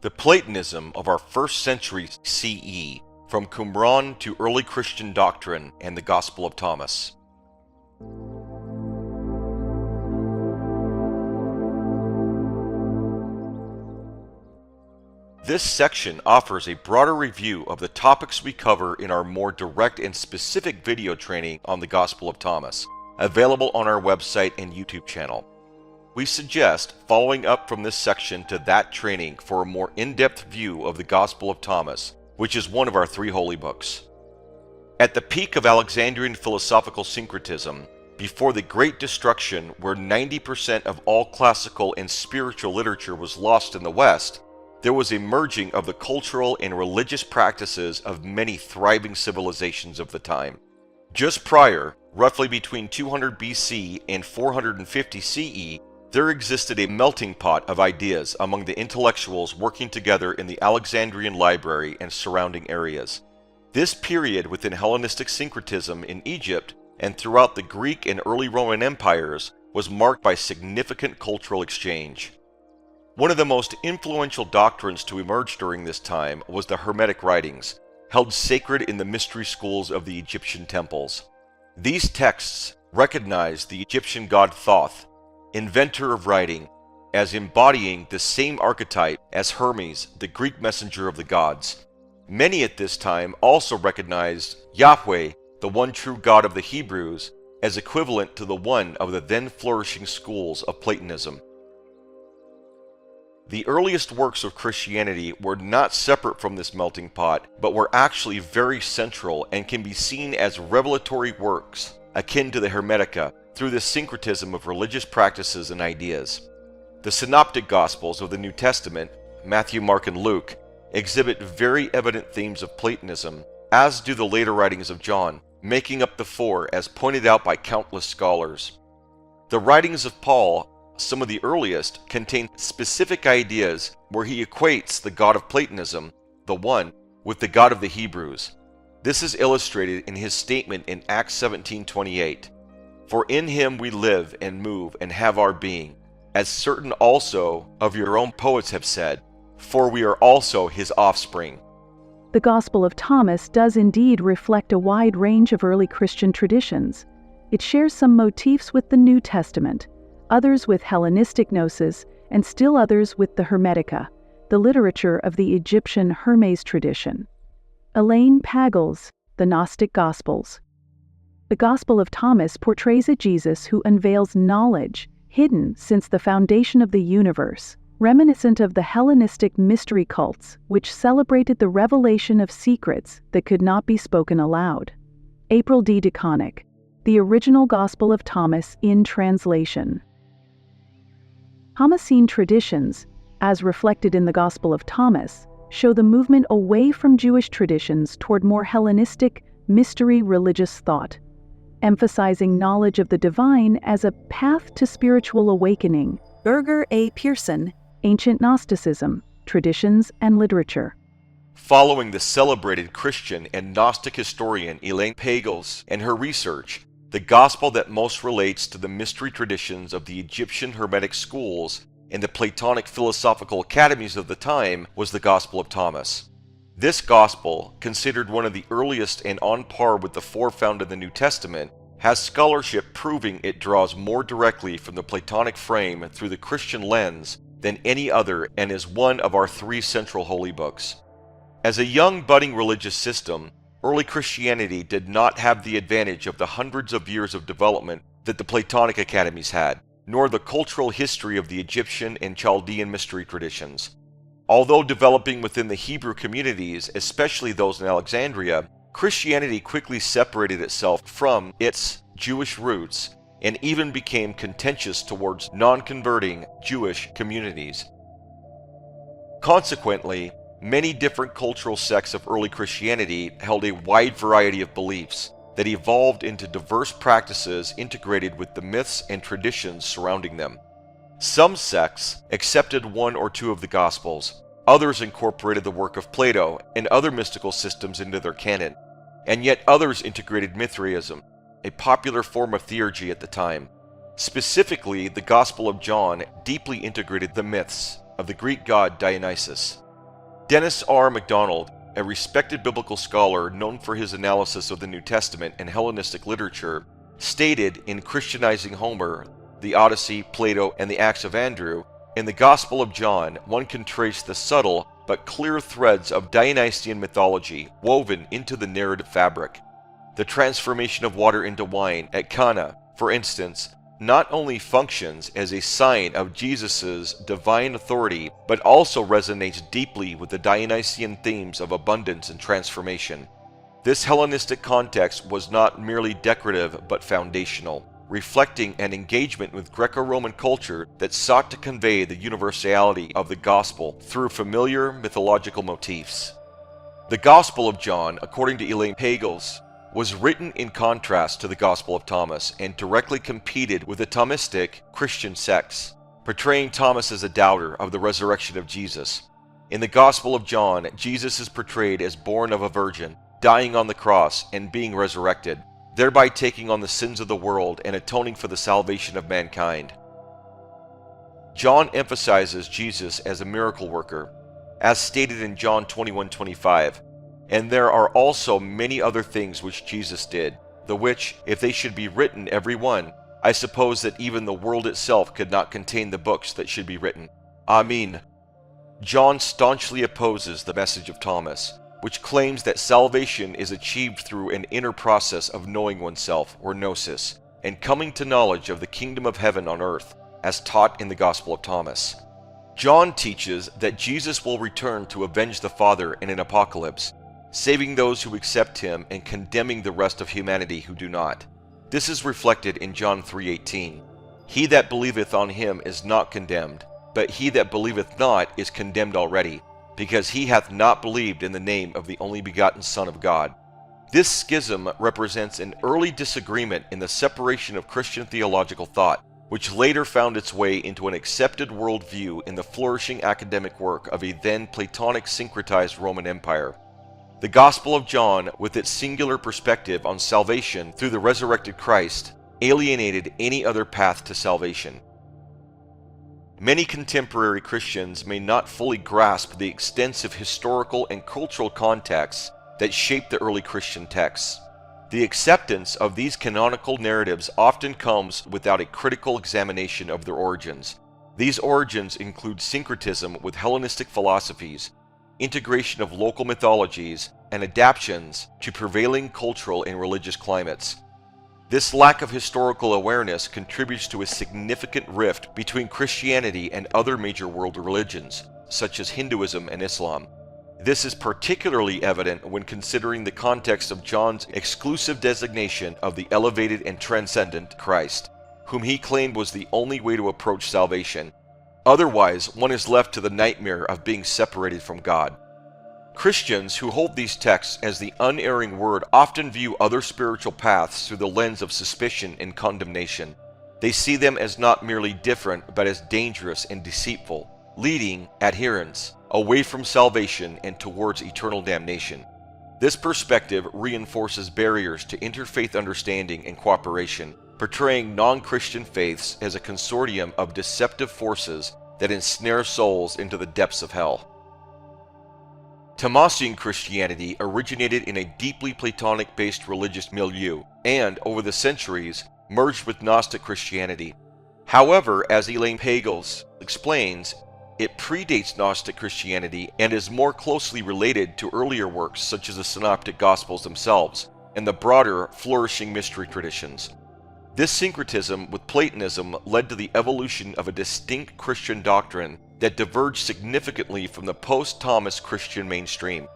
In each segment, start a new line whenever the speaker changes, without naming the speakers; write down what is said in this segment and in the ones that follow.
The Platonism of our 1st century CE, from Qumran to early Christian doctrine and the Gospel of Thomas. This section offers a broader review of the topics we cover in our more direct and specific video training on the Gospel of Thomas, available on our website and YouTube channel. We suggest following up from this section to that training for a more in-depth view of the Gospel of Thomas, which is one of our 3 holy books. At the peak of Alexandrian philosophical syncretism, before the Great Destruction, where 90% of all classical and spiritual literature was lost in the West, there was a merging of the cultural and religious practices of many thriving civilizations of the time. Just prior, roughly between 200 BC and 450 CE, there existed a melting pot of ideas among the intellectuals working together in the Alexandrian library and surrounding areas. This period within Hellenistic syncretism in Egypt and throughout the Greek and early Roman empires was marked by significant cultural exchange. One of the most influential doctrines to emerge during this time was the Hermetic writings, held sacred in the mystery schools of the Egyptian temples. These texts recognized the Egyptian god Thoth, inventor of writing, as embodying the same archetype as Hermes, the Greek messenger of the gods. Many at this time also recognized Yahweh, the one true God of the Hebrews, as equivalent to the one of the then flourishing schools of Platonism. The earliest works of Christianity were not separate from this melting pot, but were actually very central and can be seen as revelatory works, akin to the Hermetica, through the syncretism of religious practices and ideas. The synoptic Gospels of the New Testament, Matthew, Mark, and Luke, exhibit very evident themes of Platonism, as do the later writings of John, making up the 4 as pointed out by countless scholars. The writings of Paul, some of the earliest, contain specific ideas where he equates the God of Platonism, the One, with the God of the Hebrews. This is illustrated in his statement in Acts 17:28. For in him we live and move and have our being, as certain also of your own poets have said, for we are also his offspring.
The Gospel of Thomas does indeed reflect a wide range of early Christian traditions. It shares some motifs with the New Testament, others with Hellenistic gnosis, and still others with the Hermetica, the literature of the Egyptian Hermes tradition. Elaine Pagels, The Gnostic Gospels. The Gospel of Thomas portrays a Jesus who unveils knowledge hidden since the foundation of the universe, reminiscent of the Hellenistic mystery cults, which celebrated the revelation of secrets that could not be spoken aloud. April D. DeConick, The Original Gospel of Thomas in Translation. Thomasine traditions, as reflected in the Gospel of Thomas, show the movement away from Jewish traditions toward more Hellenistic, mystery religious thought, emphasizing knowledge of the divine as a path to spiritual awakening. Birger Pearson, Ancient Gnosticism, Traditions and Literature.
Following the celebrated Christian and Gnostic historian Elaine Pagels and her research, the gospel that most relates to the mystery traditions of the Egyptian Hermetic schools and the Platonic philosophical academies of the time was the Gospel of Thomas. This gospel, considered one of the earliest and on par with the 4 found in the New Testament, has scholarship proving it draws more directly from the Platonic frame through the Christian lens than any other and is one of our 3 central holy books. As a young budding religious system, early Christianity did not have the advantage of the hundreds of years of development that the Platonic academies had, nor the cultural history of the Egyptian and Chaldean mystery traditions. Although developing within the Hebrew communities, especially those in Alexandria, Christianity quickly separated itself from its Jewish roots and even became contentious towards non-converting Jewish communities. Consequently, many different cultural sects of early Christianity held a wide variety of beliefs that evolved into diverse practices integrated with the myths and traditions surrounding them. Some sects accepted 1 or 2 of the Gospels, others incorporated the work of Plato and other mystical systems into their canon, and yet others integrated Mithraism, a popular form of theurgy at the time. Specifically, the Gospel of John deeply integrated the myths of the Greek god Dionysus, Dennis R. MacDonald, a respected biblical scholar known for his analysis of the New Testament and Hellenistic literature, stated in Christianizing Homer, the Odyssey, Plato, and the Acts of Andrew, in the Gospel of John, one can trace the subtle but clear threads of Dionysian mythology woven into the narrative fabric. The transformation of water into wine at Cana, for instance, not only functions as a sign of Jesus' divine authority, but also resonates deeply with the Dionysian themes of abundance and transformation. This Hellenistic context was not merely decorative but foundational, reflecting an engagement with Greco-Roman culture that sought to convey the universality of the gospel through familiar mythological motifs. The Gospel of John, according to Elaine Pagels, was written in contrast to the Gospel of Thomas and directly competed with the Thomistic Christian sects, portraying Thomas as a doubter of the resurrection of Jesus. In the Gospel of John, Jesus is portrayed as born of a virgin, dying on the cross, and being resurrected, thereby taking on the sins of the world and atoning for the salvation of mankind. John emphasizes Jesus as a miracle worker, as stated in John 21:25, and there are also many other things which Jesus did, the which, if they should be written every one, I suppose that even the world itself could not contain the books that should be written. Amen. John staunchly opposes the message of Thomas, which claims that salvation is achieved through an inner process of knowing oneself, or gnosis, and coming to knowledge of the kingdom of heaven on earth, as taught in the Gospel of Thomas. John teaches that Jesus will return to avenge the Father in an apocalypse, saving those who accept him and condemning the rest of humanity who do not. This is reflected in John 3:18. He that believeth on him is not condemned, but he that believeth not is condemned already, because he hath not believed in the name of the only begotten Son of God. This schism represents an early disagreement in the separation of Christian theological thought, which later found its way into an accepted worldview in the flourishing academic work of a then Platonic syncretized Roman Empire. The Gospel of John, with its singular perspective on salvation through the resurrected Christ, alienated any other path to salvation. Many contemporary Christians may not fully grasp the extensive historical and cultural contexts that shaped the early Christian texts. The acceptance of these canonical narratives often comes without a critical examination of their origins. These origins include syncretism with Hellenistic philosophies, integration of local mythologies, and adaptations to prevailing cultural and religious climates. This lack of historical awareness contributes to a significant rift between Christianity and other major world religions, such as Hinduism and Islam. This is particularly evident when considering the context of John's exclusive designation of the elevated and transcendent Christ, whom he claimed was the only way to approach salvation. Otherwise, one is left to the nightmare of being separated from God. Christians who hold these texts as the unerring word often view other spiritual paths through the lens of suspicion and condemnation. They see them as not merely different, but as dangerous and deceitful, leading adherents away from salvation and towards eternal damnation. This perspective reinforces barriers to interfaith understanding and cooperation, portraying non-Christian faiths as a consortium of deceptive forces that ensnare souls into the depths of hell. Thomasian Christianity originated in a deeply Platonic-based religious milieu and, over the centuries, merged with Gnostic Christianity. However, as Elaine Pagels explains, it predates Gnostic Christianity and is more closely related to earlier works such as the Synoptic Gospels themselves and the broader, flourishing mystery traditions. This syncretism with Platonism led to the evolution of a distinct Christian doctrine that diverged significantly from the post-Thomas Christian mainstream.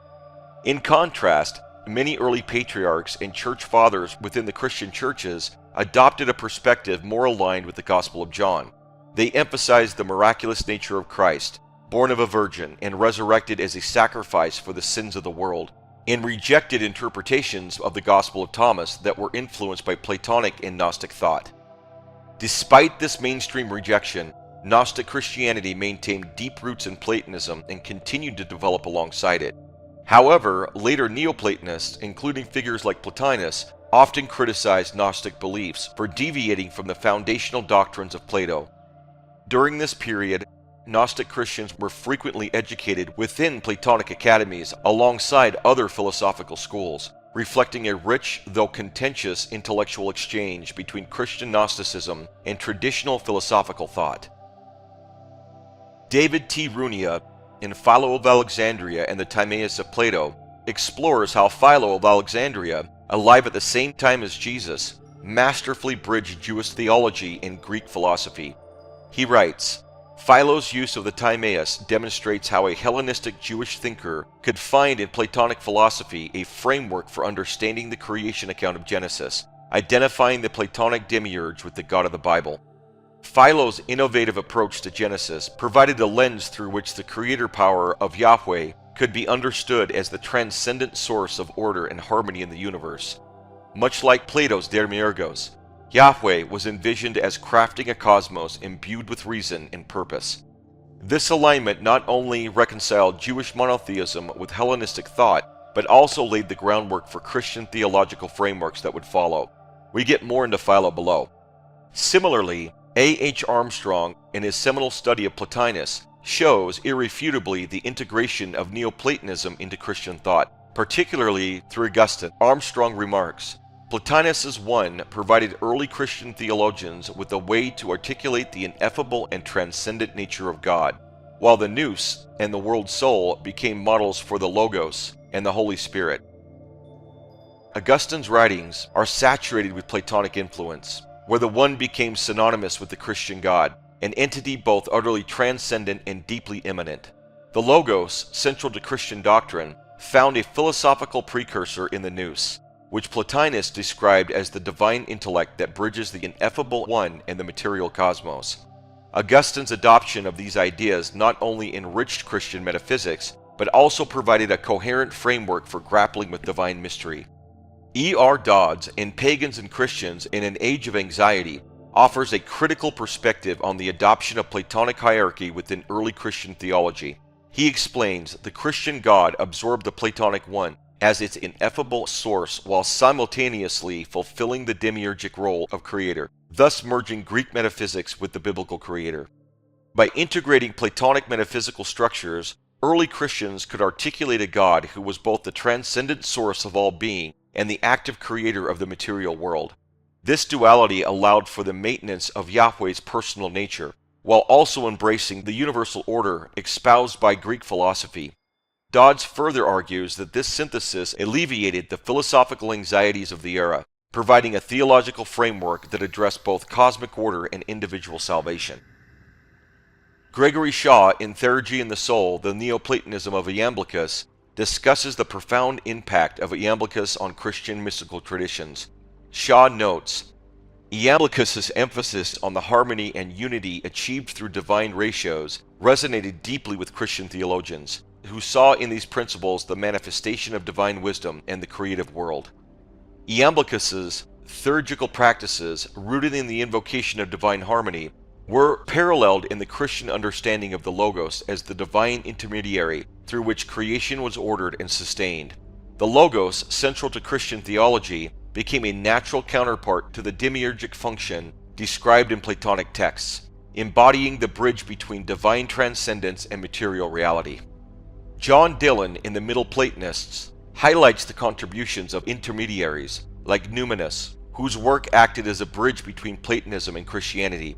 In contrast, many early patriarchs and church fathers within the Christian churches adopted a perspective more aligned with the Gospel of John. They emphasized the miraculous nature of Christ, born of a virgin and resurrected as a sacrifice for the sins of the world, and rejected interpretations of the Gospel of Thomas that were influenced by Platonic and Gnostic thought. Despite this mainstream rejection, Gnostic Christianity maintained deep roots in Platonism and continued to develop alongside it. However, later Neoplatonists, including figures like Plotinus, often criticized Gnostic beliefs for deviating from the foundational doctrines of Plato. During this period, Gnostic Christians were frequently educated within Platonic academies alongside other philosophical schools, reflecting a rich, though contentious, intellectual exchange between Christian Gnosticism and traditional philosophical thought. David T. Runia, in Philo of Alexandria and the Timaeus of Plato, explores how Philo of Alexandria, alive at the same time as Jesus, masterfully bridged Jewish theology and Greek philosophy. He writes, Philo's use of the Timaeus demonstrates how a Hellenistic Jewish thinker could find in Platonic philosophy a framework for understanding the creation account of Genesis, identifying the Platonic Demiurge with the God of the Bible. Philo's innovative approach to Genesis provided a lens through which the creator power of Yahweh could be understood as the transcendent source of order and harmony in the universe. Much like Plato's Demiurgos, Yahweh was envisioned as crafting a cosmos imbued with reason and purpose. This alignment not only reconciled Jewish monotheism with Hellenistic thought, but also laid the groundwork for Christian theological frameworks that would follow. We get more into Philo below. Similarly, A.H. Armstrong, in his seminal study of Plotinus, shows irrefutably the integration of Neoplatonism into Christian thought, particularly through Augustine. Armstrong remarks, Plotinus's one provided early Christian theologians with a way to articulate the ineffable and transcendent nature of God, while the nous and the world soul became models for the Logos and the Holy Spirit. Augustine's writings are saturated with Platonic influence, where the one became synonymous with the Christian God, an entity both utterly transcendent and deeply immanent. The Logos, central to Christian doctrine, found a philosophical precursor in the nous, which Plotinus described as the divine intellect that bridges the ineffable one and the material cosmos. Augustine's adoption of these ideas not only enriched Christian metaphysics, but also provided a coherent framework for grappling with divine mystery. E.R. Dodds, in Pagans and Christians in an Age of Anxiety, offers a critical perspective on the adoption of Platonic hierarchy within early Christian theology. He explains the Christian God absorbed the Platonic one as its ineffable source while simultaneously fulfilling the demiurgic role of creator, thus merging Greek metaphysics with the biblical creator. By integrating Platonic metaphysical structures, early Christians could articulate a God who was both the transcendent source of all being and the active creator of the material world. This duality allowed for the maintenance of Yahweh's personal nature, while also embracing the universal order espoused by Greek philosophy. Dodds further argues that this synthesis alleviated the philosophical anxieties of the era, providing a theological framework that addressed both cosmic order and individual salvation. Gregory Shaw, in Theurgy and the Soul, the Neoplatonism of Iamblichus, discusses the profound impact of Iamblichus on Christian mystical traditions. Shaw notes, Iamblichus's emphasis on the harmony and unity achieved through divine ratios resonated deeply with Christian theologians, who saw in these principles the manifestation of divine wisdom and the creative world. Iamblichus's theurgical practices, rooted in the invocation of divine harmony, were paralleled in the Christian understanding of the Logos as the divine intermediary through which creation was ordered and sustained. The Logos, central to Christian theology, became a natural counterpart to the demiurgic function described in Platonic texts, embodying the bridge between divine transcendence and material reality. John Dillon, in the Middle Platonists, highlights the contributions of intermediaries like Numinus, whose work acted as a bridge between Platonism and Christianity.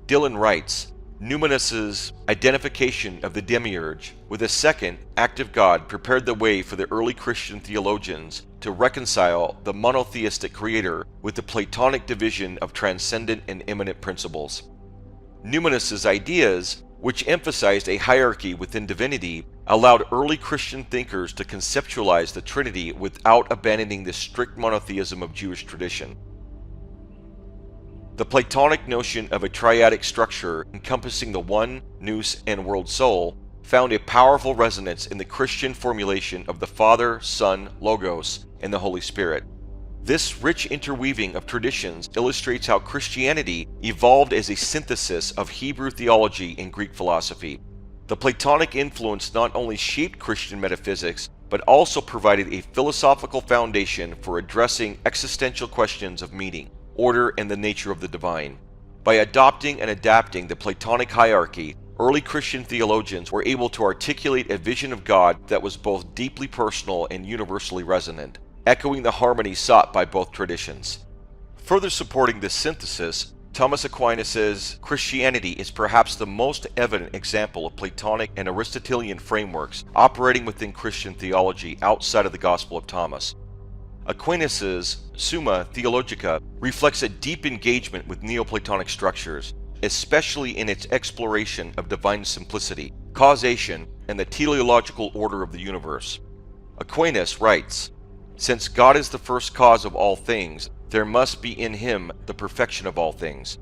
Dillon writes, Numinus's identification of the Demiurge with a second, active God prepared the way for the early Christian theologians to reconcile the monotheistic creator with the Platonic division of transcendent and immanent principles. Numinus's ideas, which emphasized a hierarchy within divinity, allowed early Christian thinkers to conceptualize the Trinity without abandoning the strict monotheism of Jewish tradition. The Platonic notion of a triadic structure encompassing the one, nous, and world soul found a powerful resonance in the Christian formulation of the Father, Son, Logos, and the Holy Spirit. This rich interweaving of traditions illustrates how Christianity evolved as a synthesis of Hebrew theology and Greek philosophy. The Platonic influence not only shaped Christian metaphysics, but also provided a philosophical foundation for addressing existential questions of meaning, order, and the nature of the divine. By adopting and adapting the Platonic hierarchy, early Christian theologians were able to articulate a vision of God that was both deeply personal and universally resonant, echoing the harmony sought by both traditions. Further supporting this synthesis, Thomas Aquinas' Christianity is perhaps the most evident example of Platonic and Aristotelian frameworks operating within Christian theology outside of the Gospel of Thomas. Aquinas' Summa Theologica reflects a deep engagement with Neoplatonic structures, especially in its exploration of divine simplicity, causation, and the teleological order of the universe. Aquinas writes, "Since God is the first cause of all things, there must be in him the perfection of all things.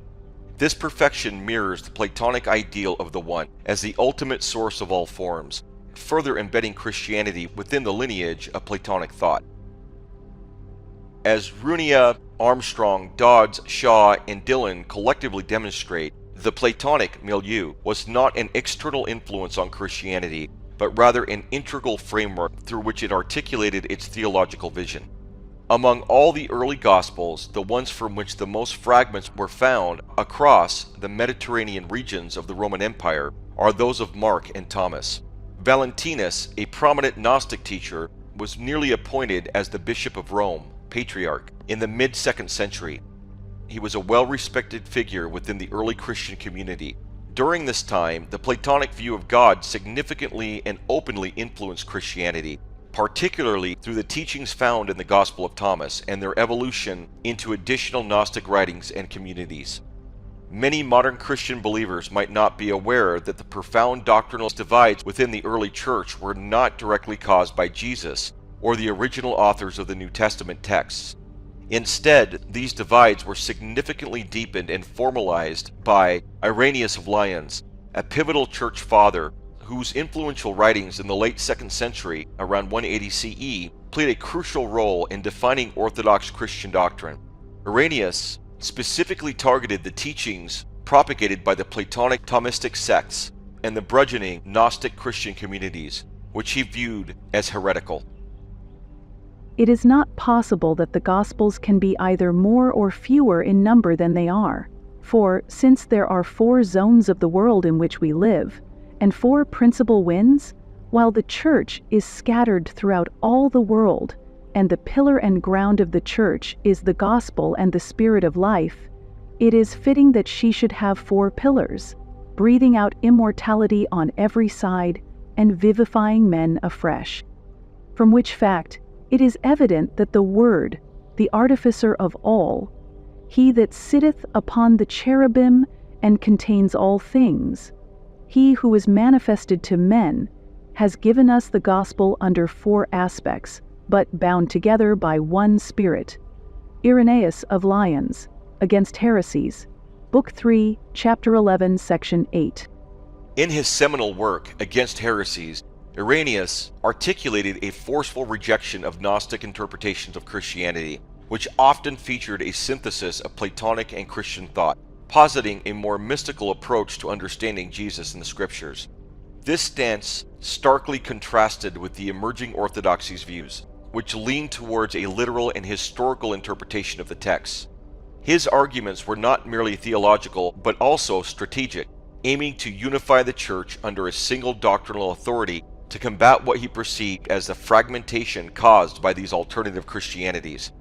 This perfection mirrors the Platonic ideal of the One as the ultimate source of all forms, further embedding Christianity within the lineage of Platonic thought." As Runia, Armstrong, Dodds, Shaw, and Dillon collectively demonstrate, the Platonic milieu was not an external influence on Christianity, but rather an integral framework through which it articulated its theological vision. Among all the early Gospels, the ones from which the most fragments were found across the Mediterranean regions of the Roman Empire are those of Mark and Thomas. Valentinus, a prominent Gnostic teacher, was nearly appointed as the Bishop of Rome, Patriarch, in the mid-2nd century. He was a well-respected figure within the early Christian community. During this time, the Platonic view of God significantly and openly influenced Christianity, particularly through the teachings found in the Gospel of Thomas and their evolution into additional Gnostic writings and communities. Many modern Christian believers might not be aware that the profound doctrinal divides within the early church were not directly caused by Jesus or the original authors of the New Testament texts. Instead, these divides were significantly deepened and formalized by Irenaeus of Lyons, a pivotal church father whose influential writings in the late 2nd century, around 180 CE, played a crucial role in defining orthodox Christian doctrine. Irenaeus specifically targeted the teachings propagated by the Platonic Thomistic sects and the burgeoning Gnostic Christian communities, which he viewed as heretical.
It is not possible that the Gospels can be either more or fewer in number than they are. For, since there are 4 zones of the world in which we live, and 4 principal winds, while the Church is scattered throughout all the world, and the pillar and ground of the Church is the Gospel and the Spirit of life, it is fitting that she should have 4 pillars, breathing out immortality on every side, and vivifying men afresh. From which fact, it is evident that the Word, the artificer of all, he that sitteth upon the cherubim and contains all things, he who is manifested to men, has given us the gospel under 4 aspects, but bound together by one Spirit. Irenaeus of Lyons, Against Heresies, Book 3, Chapter 11, Section 8.
In his seminal work, Against Heresies, Irenaeus articulated a forceful rejection of Gnostic interpretations of Christianity, which often featured a synthesis of Platonic and Christian thought, positing a more mystical approach to understanding Jesus in the Scriptures. This stance starkly contrasted with the emerging orthodoxy's views, which leaned towards a literal and historical interpretation of the texts. His arguments were not merely theological, but also strategic, aiming to unify the Church under a single doctrinal authority to combat what he perceived as the fragmentation caused by these alternative Christianities.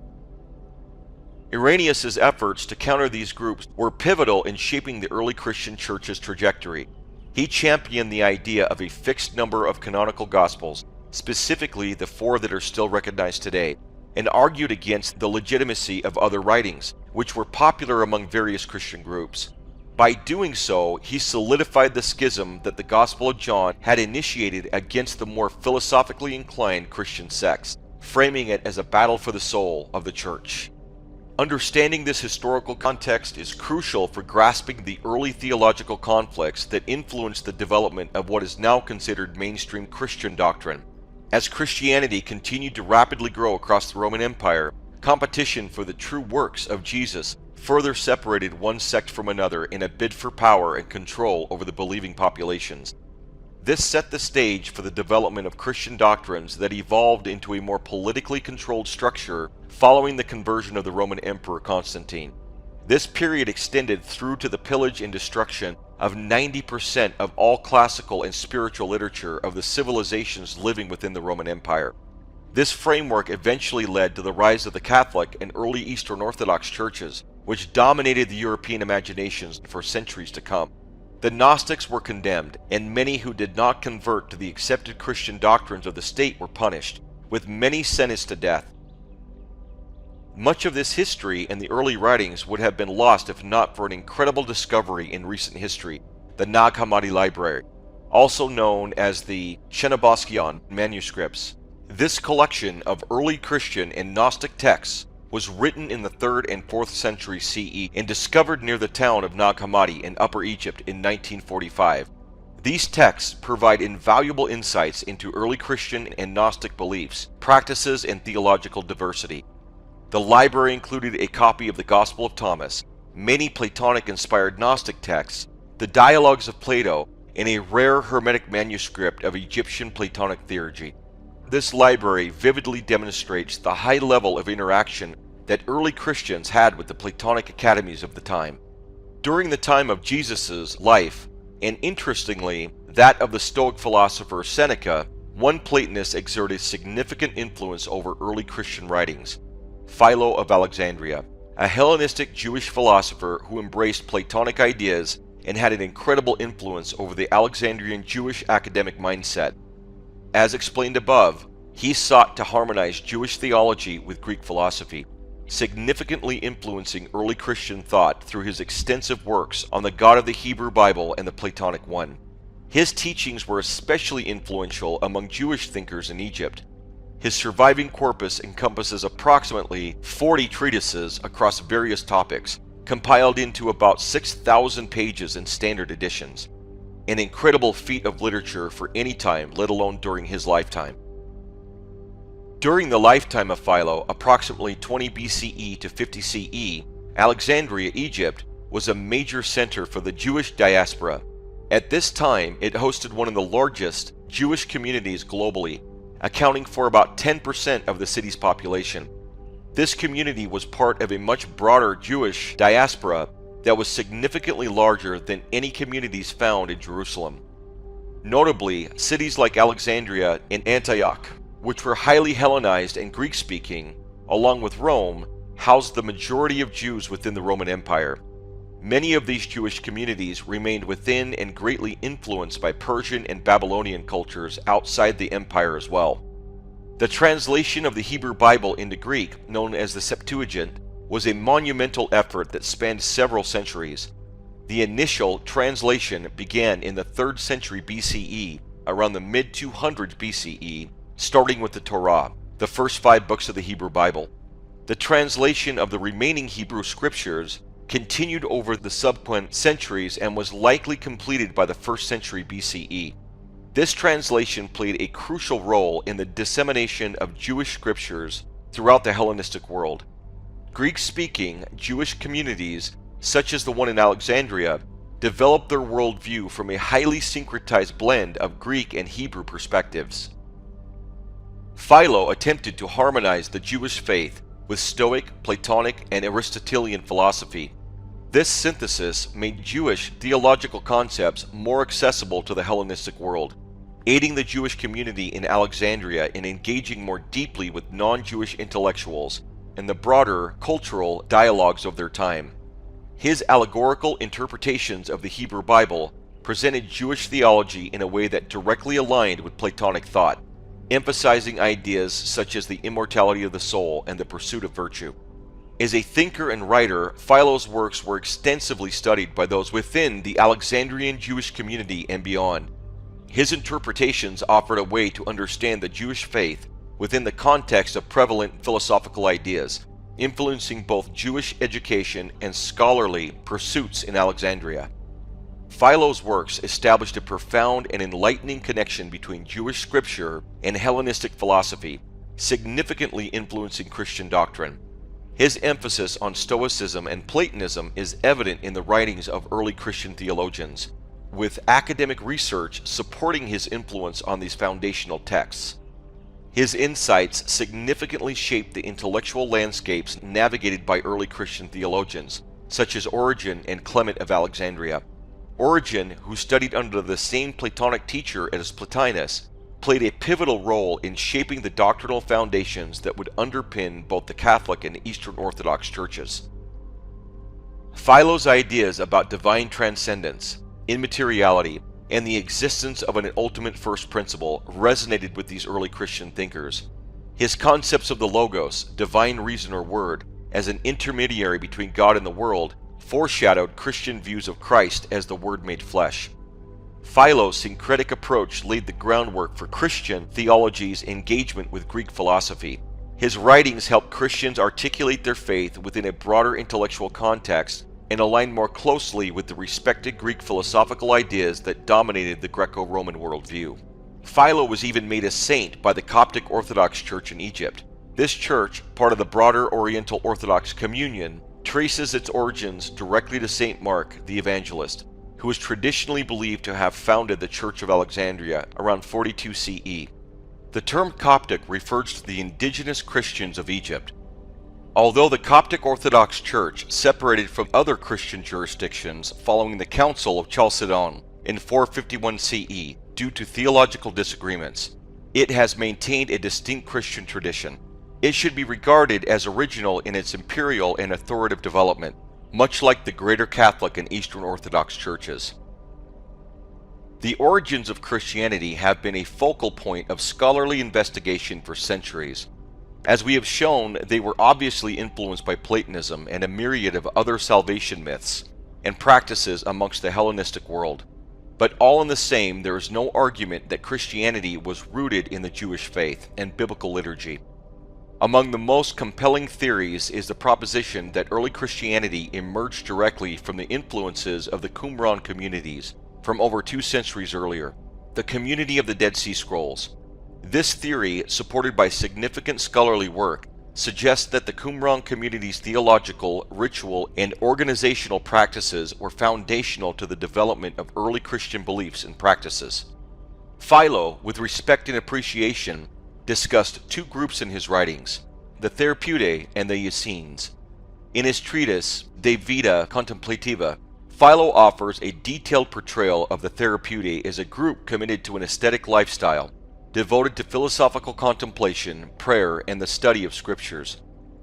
Irenaeus' efforts to counter these groups were pivotal in shaping the early Christian Church's trajectory. He championed the idea of a fixed number of canonical Gospels, specifically the 4 that are still recognized today, and argued against the legitimacy of other writings, which were popular among various Christian groups. By doing so, he solidified the schism that the Gospel of John had initiated against the more philosophically inclined Christian sects, framing it as a battle for the soul of the Church. Understanding this historical context is crucial for grasping the early theological conflicts that influenced the development of what is now considered mainstream Christian doctrine. As Christianity continued to rapidly grow across the Roman Empire, competition for the true works of Jesus further separated one sect from another in a bid for power and control over the believing populations. This set the stage for the development of Christian doctrines that evolved into a more politically controlled structure following the conversion of the Roman Emperor Constantine. This period extended through to the pillage and destruction of 90% of all classical and spiritual literature of the civilizations living within the Roman Empire. This framework eventually led to the rise of the Catholic and early Eastern Orthodox churches, which dominated the European imaginations for centuries to come. The Gnostics were condemned, and many who did not convert to the accepted Christian doctrines of the state were punished, with many sentenced to death. Much of this history and the early writings would have been lost if not for an incredible discovery in recent history, the Nag Hammadi Library, also known as the Shenoboskion manuscripts. This collection of early Christian and Gnostic texts was written in the 3rd and 4th century CE and discovered near the town of Nag Hammadi in Upper Egypt in 1945. These texts provide invaluable insights into early Christian and Gnostic beliefs, practices, and theological diversity. The library included a copy of the Gospel of Thomas, many Platonic-inspired Gnostic texts, the dialogues of Plato, and a rare Hermetic manuscript of Egyptian Platonic theology. This library vividly demonstrates the high level of interaction that early Christians had with the Platonic academies of the time. During the time of Jesus' life, and interestingly, that of the Stoic philosopher Seneca, one Platonist exerted significant influence over early Christian writings. Philo of Alexandria, a Hellenistic Jewish philosopher who embraced Platonic ideas and had an incredible influence over the Alexandrian Jewish academic mindset. As explained above, he sought to harmonize Jewish theology with Greek philosophy, significantly influencing early Christian thought through his extensive works on the God of the Hebrew Bible and the Platonic one. His teachings were especially influential among Jewish thinkers in Egypt. His surviving corpus encompasses approximately 40 treatises across various topics, compiled into about 6,000 pages in standard editions. An incredible feat of literature for any time, let alone during his lifetime. During the lifetime of Philo, approximately 20 BCE to 50 CE, Alexandria, Egypt, was a major center for the Jewish diaspora. At this time, it hosted one of the largest Jewish communities globally, accounting for about 10% of the city's population. This community was part of a much broader Jewish diaspora that was significantly larger than any communities found in Jerusalem. Notably, cities like Alexandria and Antioch, which were highly Hellenized and Greek-speaking, along with Rome, housed the majority of Jews within the Roman Empire. Many of these Jewish communities remained within and greatly influenced by Persian and Babylonian cultures outside the empire as well. The translation of the Hebrew Bible into Greek, known as the Septuagint, was a monumental effort that spanned several centuries. The initial translation began in the 3rd century BCE, around the mid-200s BCE, starting with the Torah, the first 5 books of the Hebrew Bible. The translation of the remaining Hebrew scriptures continued over the subsequent centuries and was likely completed by the 1st century BCE. This translation played a crucial role in the dissemination of Jewish scriptures throughout the Hellenistic world. Greek-speaking Jewish communities, such as the one in Alexandria, developed their worldview from a highly syncretized blend of Greek and Hebrew perspectives. Philo attempted to harmonize the Jewish faith with Stoic, Platonic, and Aristotelian philosophy. This synthesis made Jewish theological concepts more accessible to the Hellenistic world, aiding the Jewish community in Alexandria in engaging more deeply with non-Jewish intellectuals and the broader cultural dialogues of their time. His allegorical interpretations of the Hebrew Bible presented Jewish theology in a way that directly aligned with Platonic thought, emphasizing ideas such as the immortality of the soul and the pursuit of virtue. As a thinker and writer, Philo's works were extensively studied by those within the Alexandrian Jewish community and beyond. His interpretations offered a way to understand the Jewish faith within the context of prevalent philosophical ideas, influencing both Jewish education and scholarly pursuits in Alexandria. Philo's works established a profound and enlightening connection between Jewish scripture and Hellenistic philosophy, significantly influencing Christian doctrine. His emphasis on Stoicism and Platonism is evident in the writings of early Christian theologians, with academic research supporting his influence on these foundational texts. His insights significantly shaped the intellectual landscapes navigated by early Christian theologians, such as Origen and Clement of Alexandria. Origen, who studied under the same Platonic teacher as Plotinus, played a pivotal role in shaping the doctrinal foundations that would underpin both the Catholic and Eastern Orthodox churches. Philo's ideas about divine transcendence, immateriality, and the existence of an ultimate first principle resonated with these early Christian thinkers. His concepts of the Logos, divine reason or word, as an intermediary between God and the world, foreshadowed Christian views of Christ as the Word made flesh. Philo's syncretic approach laid the groundwork for Christian theology's engagement with Greek philosophy. His writings helped Christians articulate their faith within a broader intellectual context and align more closely with the respected Greek philosophical ideas that dominated the Greco-Roman worldview. Philo was even made a saint by the Coptic Orthodox Church in Egypt. This church, part of the broader Oriental Orthodox Communion, traces its origins directly to Saint Mark the Evangelist, who is traditionally believed to have founded the Church of Alexandria around 42 CE. The term Coptic refers to the indigenous Christians of Egypt. Although the Coptic Orthodox Church separated from other Christian jurisdictions following the Council of Chalcedon in 451 CE due to theological disagreements, it has maintained a distinct Christian tradition. It should be regarded as original in its imperial and authoritative development, much like the greater Catholic and Eastern Orthodox churches. The origins of Christianity have been a focal point of scholarly investigation for centuries. As we have shown, they were obviously influenced by Platonism and a myriad of other salvation myths and practices amongst the Hellenistic world. But all in the same, there is no argument that Christianity was rooted in the Jewish faith and biblical liturgy. Among the most compelling theories is the proposition that early Christianity emerged directly from the influences of the Qumran communities from over 2 centuries earlier, the community of the Dead Sea Scrolls. This theory, supported by significant scholarly work, suggests that the Qumran community's theological, ritual, and organizational practices were foundational to the development of early Christian beliefs and practices. Philo, with respect and appreciation, discussed 2 groups in his writings, the Therapeutae and the Essenes. In his treatise, De Vita Contemplativa, Philo offers a detailed portrayal of the Therapeutae as a group committed to an ascetic lifestyle, devoted to philosophical contemplation, prayer, and the study of scriptures.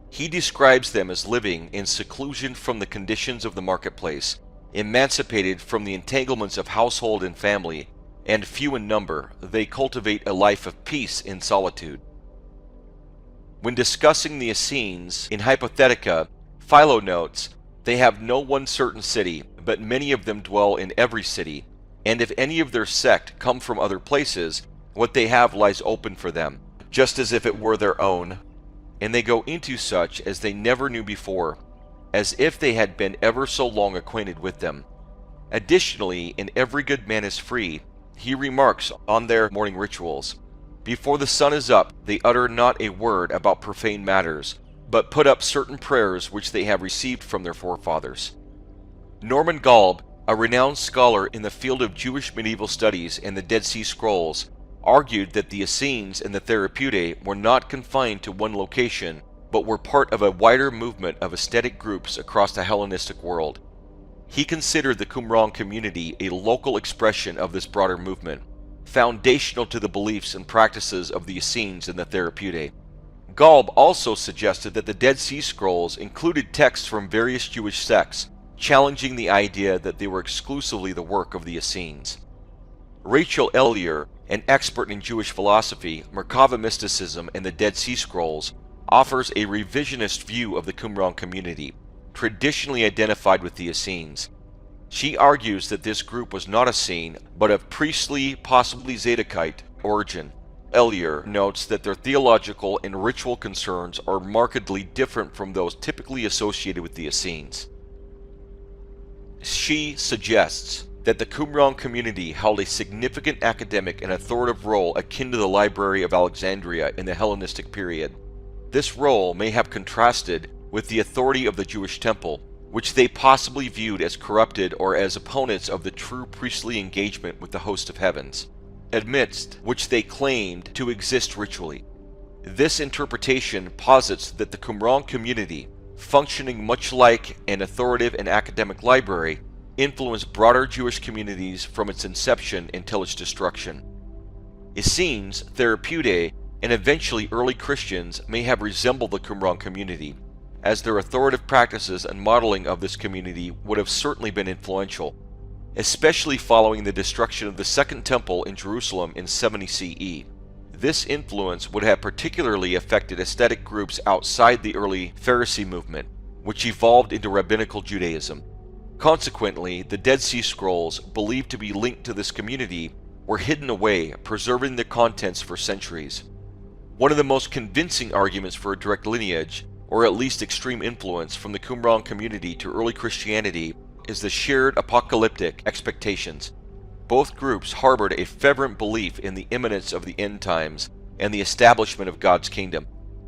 He describes them as living in seclusion from the conditions of the marketplace, emancipated from the entanglements of household and family, and few in number. They cultivate a life of peace in solitude. When discussing the Essenes in Hypothetica, Philo notes, they have no one certain city, but many of them dwell in every city, and if any of their sect come from other places, what they have lies open for them, just as if it were their own, and they go into such as they never knew before, as if they had been ever so long acquainted with them. Additionally, in Every Good Man is Free, he remarks on their morning rituals. Before the sun is up, they utter not a word about profane matters, but put up certain prayers which they have received from their forefathers. Norman Galb, a renowned scholar in the field of Jewish medieval studies and the Dead Sea Scrolls, argued that the Essenes and the Therapeutae were not confined to one location, but were part of a wider movement of ascetic groups across the Hellenistic world. He considered the Qumran community a local expression of this broader movement, foundational to the beliefs and practices of the Essenes and the Therapeutae. Galb also suggested that the Dead Sea Scrolls included texts from various Jewish sects, challenging the idea that they were exclusively the work of the Essenes. Rachel Ellier, an expert in Jewish philosophy, Merkava mysticism, and the Dead Sea Scrolls, offers a revisionist view of the Qumran community, traditionally identified with the Essenes. She argues that this group was not Essene, but of priestly, possibly Zadokite, origin. Ellier notes that their theological and ritual concerns are markedly different from those typically associated with the Essenes. She suggests that the Qumran community held a significant academic and authoritative role akin to the Library of Alexandria in the Hellenistic period. This role may have contrasted with the authority of the Jewish temple, which they possibly viewed as corrupted or as opponents of the true priestly engagement with the host of heavens, amidst which they claimed to exist ritually. This interpretation posits that the Qumran community, functioning much like an authoritative and academic library, influenced broader Jewish communities from its inception until its destruction. Essenes, Therapeutae, and eventually early Christians may have resembled the Qumran community, as their authoritative practices and modeling of this community would have certainly been influential, especially following the destruction of the Second Temple in Jerusalem in 70 CE. This influence would have particularly affected aesthetic groups outside the early Pharisee movement, which evolved into rabbinical Judaism. Consequently, the Dead Sea Scrolls, believed to be linked to this community, were hidden away, preserving their contents for centuries. One of the most convincing arguments for a direct lineage, or at least extreme influence, from the Qumran community to early Christianity is the shared apocalyptic expectations. Both groups harbored a fervent belief in the imminence of the end times and the establishment of God's kingdom.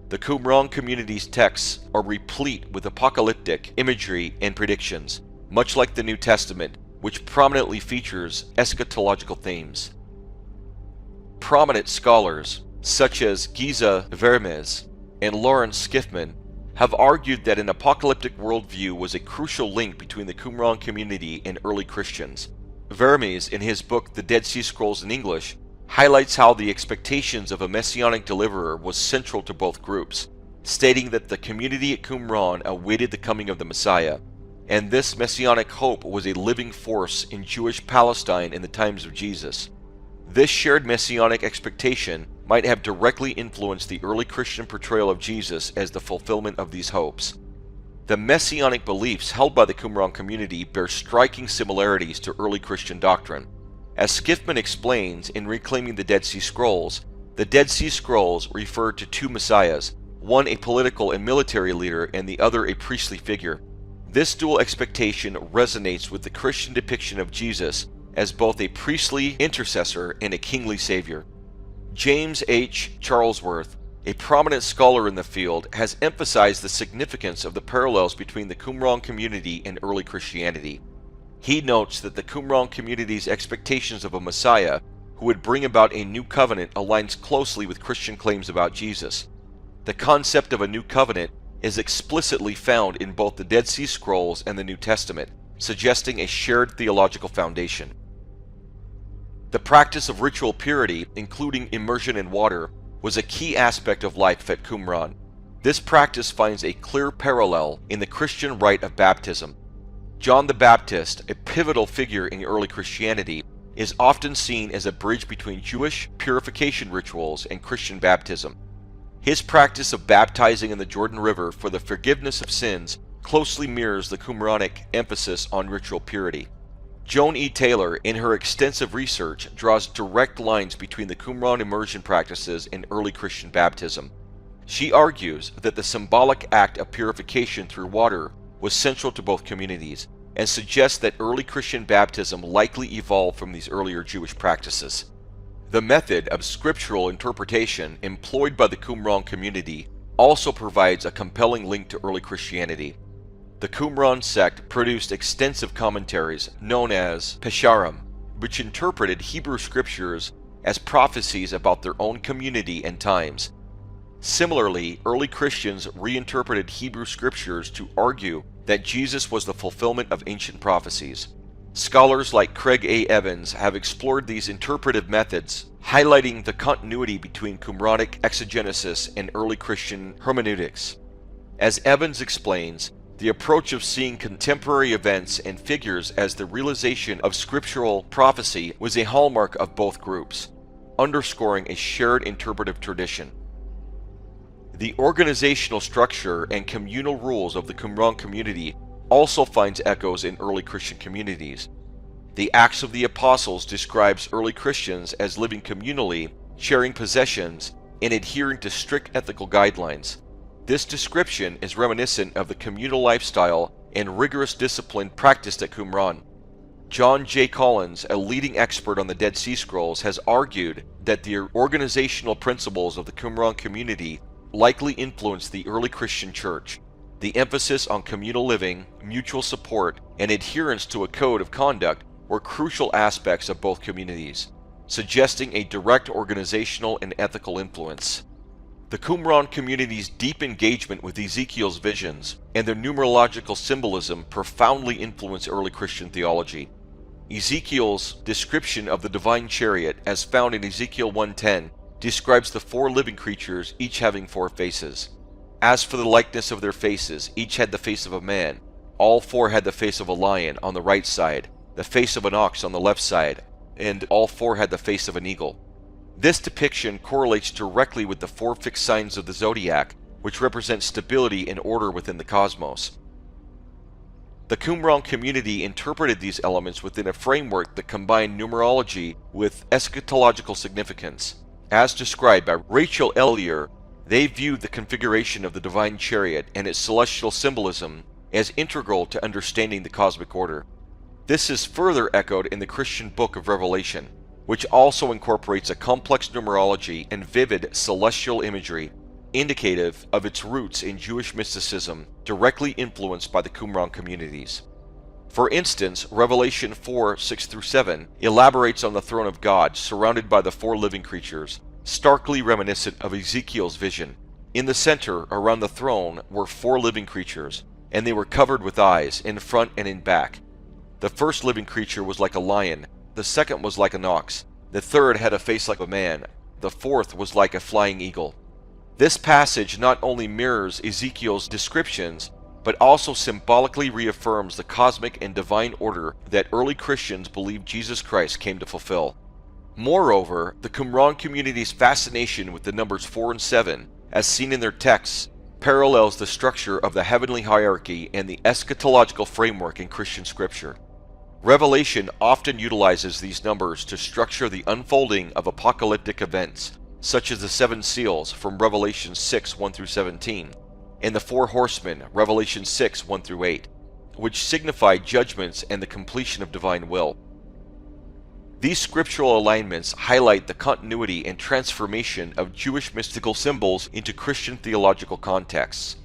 The Qumran community's texts are replete with apocalyptic imagery and predictions, much like the New Testament, which prominently features eschatological themes. Prominent scholars, such as Giza Vermes and Lawrence Skiffman, have argued that an apocalyptic worldview was a crucial link between the Qumran community and early Christians. Vermes, in his book The Dead Sea Scrolls in English, highlights how the expectations of a messianic deliverer was central to both groups, stating that the community at Qumran awaited the coming of the Messiah, and this messianic hope was a living force in Jewish Palestine in the times of Jesus. This shared messianic expectation might have directly influenced the early Christian portrayal of Jesus as the fulfillment of these hopes. The messianic beliefs held by the Qumran community bear striking similarities to early Christian doctrine. As Skiffman explains in Reclaiming the Dead Sea Scrolls, the Dead Sea Scrolls refer to two messiahs, one a political and military leader and the other a priestly figure. This dual expectation resonates with the Christian depiction of Jesus as both a priestly intercessor and a kingly savior. James H. Charlesworth, a prominent scholar in the field, has emphasized the significance of the parallels between the Qumran community and early Christianity. He notes that the Qumran community's expectations of a Messiah who would bring about a new covenant aligns closely with Christian claims about Jesus. The concept of a new covenant is explicitly found in both the Dead Sea Scrolls and the New Testament, suggesting a shared theological foundation. The practice of ritual purity, including immersion in water, was a key aspect of life at Qumran. This practice finds a clear parallel in the Christian rite of baptism. John the Baptist, a pivotal figure in early Christianity, is often seen as a bridge between Jewish purification rituals and Christian baptism. His practice of baptizing in the Jordan River for the forgiveness of sins closely mirrors the Qumranic emphasis on ritual purity. Joan E. Taylor, in her extensive research, draws direct lines between the Qumran immersion practices and early Christian baptism. She argues that the symbolic act of purification through water was central to both communities, and suggests that early Christian baptism likely evolved from these earlier Jewish practices. The method of scriptural interpretation employed by the Qumran community also provides a compelling link to early Christianity. The Qumran sect produced extensive commentaries known as Pesharim, which interpreted Hebrew scriptures as prophecies about their own community and times. Similarly, early Christians reinterpreted Hebrew scriptures to argue that Jesus was the fulfillment of ancient prophecies. Scholars like Craig A. Evans have explored these interpretive methods, highlighting the continuity between Qumranic exegesis and early Christian hermeneutics. As Evans explains, the approach of seeing contemporary events and figures as the realization of scriptural prophecy was a hallmark of both groups, underscoring a shared interpretive tradition. The organizational structure and communal rules of the Qumran community also finds echoes in early Christian communities. The Acts of the Apostles describes early Christians as living communally, sharing possessions, and adhering to strict ethical guidelines. This description is reminiscent of the communal lifestyle and rigorous discipline practiced at Qumran. John J. Collins, a leading expert on the Dead Sea Scrolls, has argued that the organizational principles of the Qumran community likely influenced the early Christian church. The emphasis on communal living, mutual support, and adherence to a code of conduct were crucial aspects of both communities, suggesting a direct organizational and ethical influence. The Qumran community's deep engagement with Ezekiel's visions and their numerological symbolism profoundly influenced early Christian theology. Ezekiel's description of the divine chariot, as found in Ezekiel 1:10, describes the 4 living creatures, each having 4 faces. As for the likeness of their faces, each had the face of a man. All 4 had the face of a lion on the right side, the face of an ox on the left side, and all 4 had the face of an eagle. This depiction correlates directly with the 4 fixed signs of the zodiac, which represent stability and order within the cosmos. The Qumran community interpreted these elements within a framework that combined numerology with eschatological significance. As described by Rachel Ellier, they viewed the configuration of the divine chariot and its celestial symbolism as integral to understanding the cosmic order. This is further echoed in the Christian book of Revelation, which also incorporates a complex numerology and vivid celestial imagery, indicative of its roots in Jewish mysticism directly influenced by the Qumran communities. For instance, Revelation 4:6-7 elaborates on the throne of God surrounded by the 4 living creatures, starkly reminiscent of Ezekiel's vision. In the center, around the throne, were 4 living creatures, and they were covered with eyes, in front and in back. The first living creature was like a lion, the second was like an ox, the third had a face like a man, the fourth was like a flying eagle. This passage not only mirrors Ezekiel's descriptions, but also symbolically reaffirms the cosmic and divine order that early Christians believed Jesus Christ came to fulfill. Moreover, the Qumran community's fascination with the numbers 4 and 7, as seen in their texts, parallels the structure of the heavenly hierarchy and the eschatological framework in Christian scripture. Revelation often utilizes these numbers to structure the unfolding of apocalyptic events, such as the 7 seals from Revelation 6:1-17, and the 4 horsemen, Revelation 6:1-8, which signify judgments and the completion of divine will. These scriptural alignments highlight the continuity and transformation of Jewish mystical symbols into Christian theological contexts,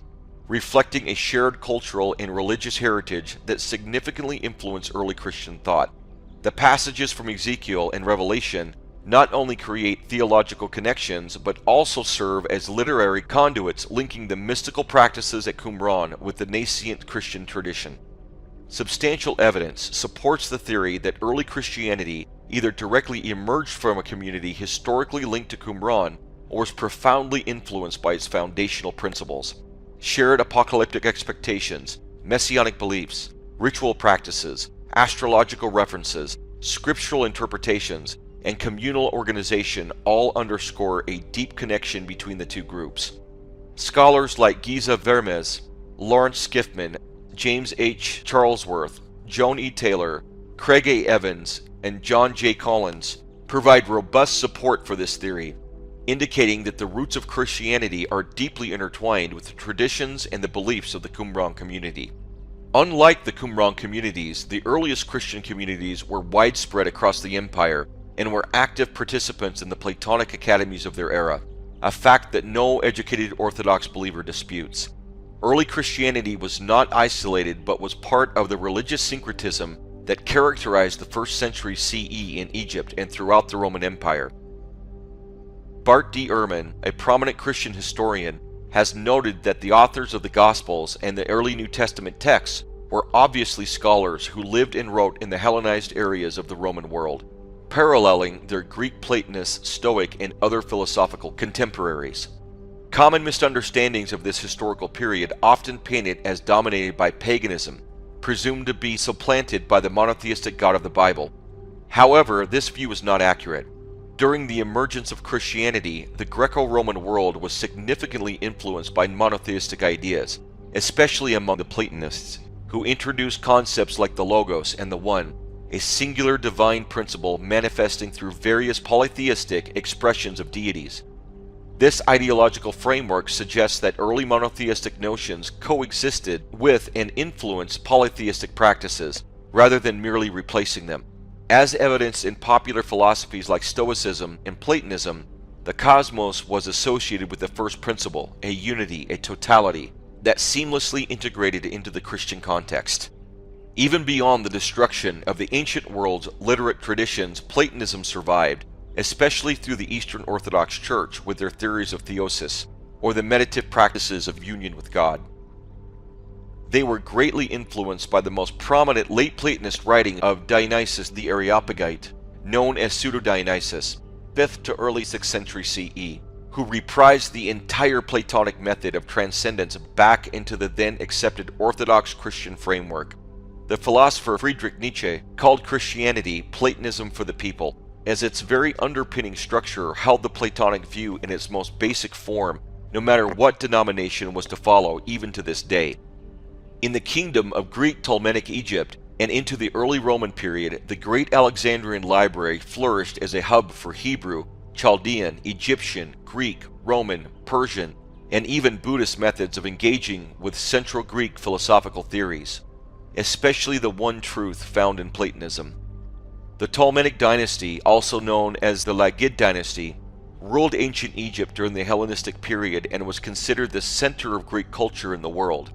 reflecting a shared cultural and religious heritage that significantly influenced early Christian thought. The passages from Ezekiel and Revelation not only create theological connections, but also serve as literary conduits linking the mystical practices at Qumran with the nascent Christian tradition. Substantial evidence supports the theory that early Christianity either directly emerged from a community historically linked to Qumran or was profoundly influenced by its foundational principles. Shared apocalyptic expectations, messianic beliefs, ritual practices, astrological references, scriptural interpretations, and communal organization all underscore a deep connection between the two groups. Scholars like Giza Vermes, Lawrence Skiffman, James H. Charlesworth, Joan E. Taylor, Craig A. Evans, and John J. Collins provide robust support for this theory, indicating that the roots of Christianity are deeply intertwined with the traditions and the beliefs of the Qumran community. Unlike the Qumran communities, the earliest Christian communities were widespread across the empire and were active participants in the Platonic academies of their era, a fact that no educated Orthodox believer disputes. Early Christianity was not isolated but was part of the religious syncretism that characterized the 1st century CE in Egypt and throughout the Roman Empire. Bart D. Ehrman, a prominent Christian historian, has noted that the authors of the Gospels and the early New Testament texts were obviously scholars who lived and wrote in the Hellenized areas of the Roman world, paralleling their Greek Platonist, Stoic, and other philosophical contemporaries. Common misunderstandings of this historical period often paint it as dominated by paganism, presumed to be supplanted by the monotheistic God of the Bible. However, this view is not accurate. During the emergence of Christianity, the Greco-Roman world was significantly influenced by monotheistic ideas, especially among the Platonists, who introduced concepts like the Logos and the One, a singular divine principle manifesting through various polytheistic expressions of deities. This ideological framework suggests that early monotheistic notions coexisted with and influenced polytheistic practices, rather than merely replacing them. As evidenced in popular philosophies like Stoicism and Platonism, the cosmos was associated with the first principle, a unity, a totality, that seamlessly integrated into the Christian context. Even beyond the destruction of the ancient world's literate traditions, Platonism survived, especially through the Eastern Orthodox Church with their theories of theosis. or the meditative practices of union with God. They were greatly influenced by the most prominent late Platonist writing of Dionysius the Areopagite, known as Pseudo-Dionysius, 5th to early 6th century CE, who reprised the entire Platonic method of transcendence back into the then accepted orthodox Christian framework. The philosopher Friedrich Nietzsche called Christianity Platonism for the people, as its very underpinning structure held the Platonic view in its most basic form, no matter what denomination was to follow even to this day. In the kingdom of Greek Ptolemaic Egypt and into the early Roman period, the great Alexandrian library flourished as a hub for Hebrew, Chaldean, Egyptian, Greek, Roman, Persian, and even Buddhist methods of engaging with Central Greek philosophical theories, especially the one truth found in Platonism. The Ptolemaic dynasty, also known as the Lagid dynasty, ruled ancient Egypt during the Hellenistic period and was considered the center of Greek culture in the world.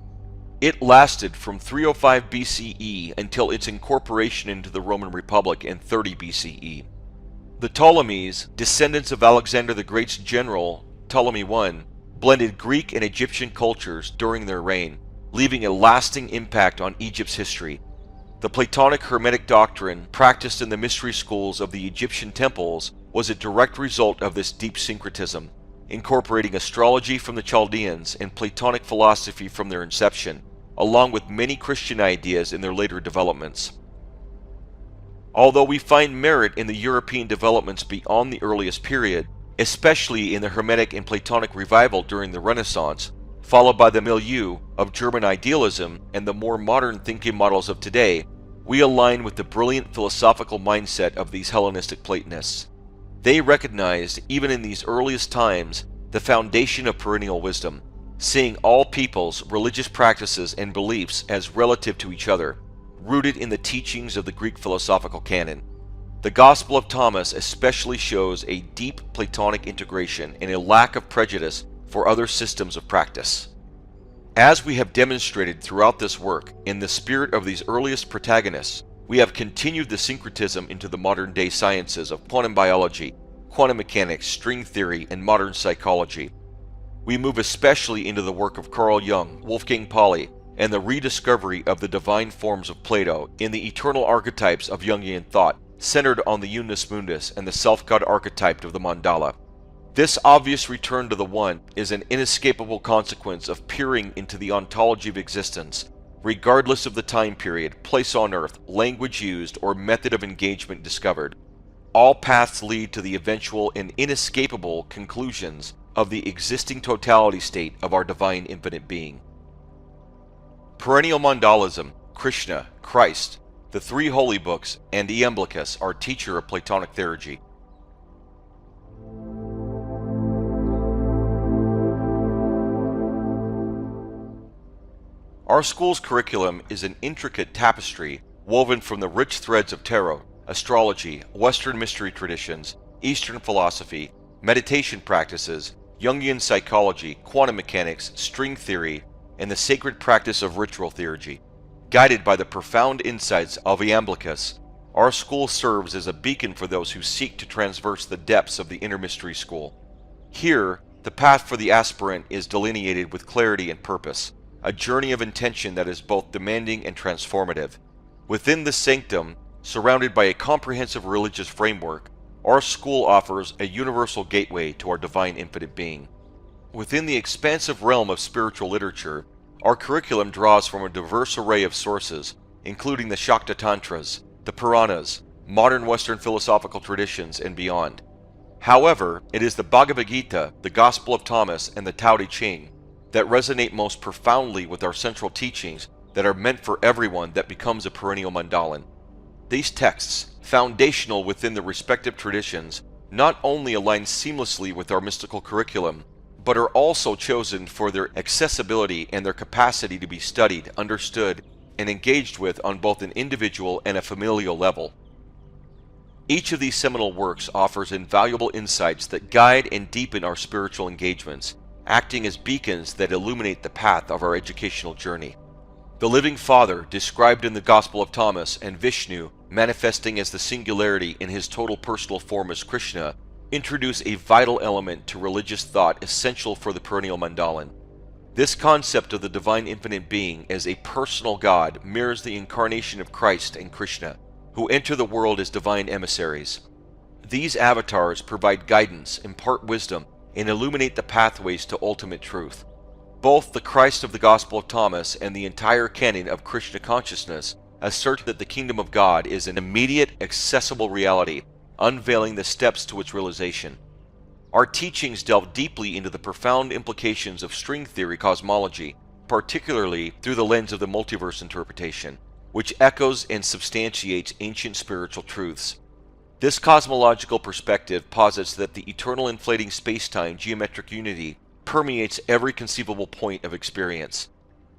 It lasted from 305 BCE until its incorporation into the Roman Republic in 30 BCE. The Ptolemies, descendants of Alexander the Great's general, Ptolemy I, blended Greek and Egyptian cultures during their reign, leaving a lasting impact on Egypt's history. The Platonic Hermetic doctrine practiced in the mystery schools of the Egyptian temples was a direct result of this deep syncretism, incorporating astrology from the Chaldeans and Platonic philosophy from their inception, along with many Christian ideas in their later developments. Although we find merit in the European developments beyond the earliest period, especially in the Hermetic and Platonic revival during the Renaissance, followed by the milieu of German idealism and the more modern thinking models of today, we align with the brilliant philosophical mindset of these Hellenistic Platonists. They recognized, even in these earliest times, the foundation of perennial wisdom, seeing all peoples' religious practices and beliefs as relative to each other, rooted in the teachings of the Greek philosophical canon. The Gospel of Thomas especially shows a deep Platonic integration and a lack of prejudice for other systems of practice. As we have demonstrated throughout this work, in the spirit of these earliest protagonists, we have continued the syncretism into the modern-day sciences of quantum biology, quantum mechanics, string theory, and modern psychology. We move especially into the work of Carl Jung, Wolfgang Pauli, and the rediscovery of the divine forms of Plato in the eternal archetypes of Jungian thought, centered on the unus mundus and the self-god archetype of the mandala. This obvious return to the One is an inescapable consequence of peering into the ontology of existence, regardless of the time period, place on earth, language used, or method of engagement discovered. All paths lead to the eventual and inescapable conclusions of the existing totality state of our divine infinite being. Perennial mandalism, Krishna, Christ, the three holy books, and Iamblichus, our teacher of Platonic theology. Our school's curriculum is an intricate tapestry woven from the rich threads of tarot, astrology, Western mystery traditions, Eastern philosophy, meditation practices, Jungian psychology, quantum mechanics, string theory, and the sacred practice of ritual theurgy. Guided by the profound insights of Iamblichus, our school serves as a beacon for those who seek to traverse the depths of the inner mystery school. Here, the path for the aspirant is delineated with clarity and purpose, a journey of intention that is both demanding and transformative. Within the sanctum, surrounded by a comprehensive religious framework, our school offers a universal gateway to our divine infinite being. Within the expansive realm of spiritual literature, our curriculum draws from a diverse array of sources, including the Shakta Tantras, the Puranas, modern Western philosophical traditions, and beyond. However, it is the Bhagavad Gita, the Gospel of Thomas, and the Tao Te Ching that resonate most profoundly with our central teachings that are meant for everyone that becomes a perennial mandalan. These texts, foundational within the respective traditions, not only align seamlessly with our mystical curriculum, but are also chosen for their accessibility and their capacity to be studied, understood, and engaged with on both an individual and a familial level. Each of these seminal works offers invaluable insights that guide and deepen our spiritual engagements, acting as beacons that illuminate the path of our educational journey. The Living Father, described in the Gospel of Thomas, and Vishnu, manifesting as the singularity in his total personal form as Krishna, introduce a vital element to religious thought essential for the perennial Mandalan. This concept of the divine infinite being as a personal God mirrors the incarnation of Christ and Krishna, who enter the world as divine emissaries. These avatars provide guidance, impart wisdom, and illuminate the pathways to ultimate truth. Both the Christ of the Gospel of Thomas and the entire canon of Krishna consciousness assert that the kingdom of God is an immediate, accessible reality, unveiling the steps to its realization. Our teachings delve deeply into the profound implications of string theory cosmology, particularly through the lens of the multiverse interpretation, which echoes and substantiates ancient spiritual truths. This cosmological perspective posits that the eternal inflating space-time geometric unity permeates every conceivable point of experience.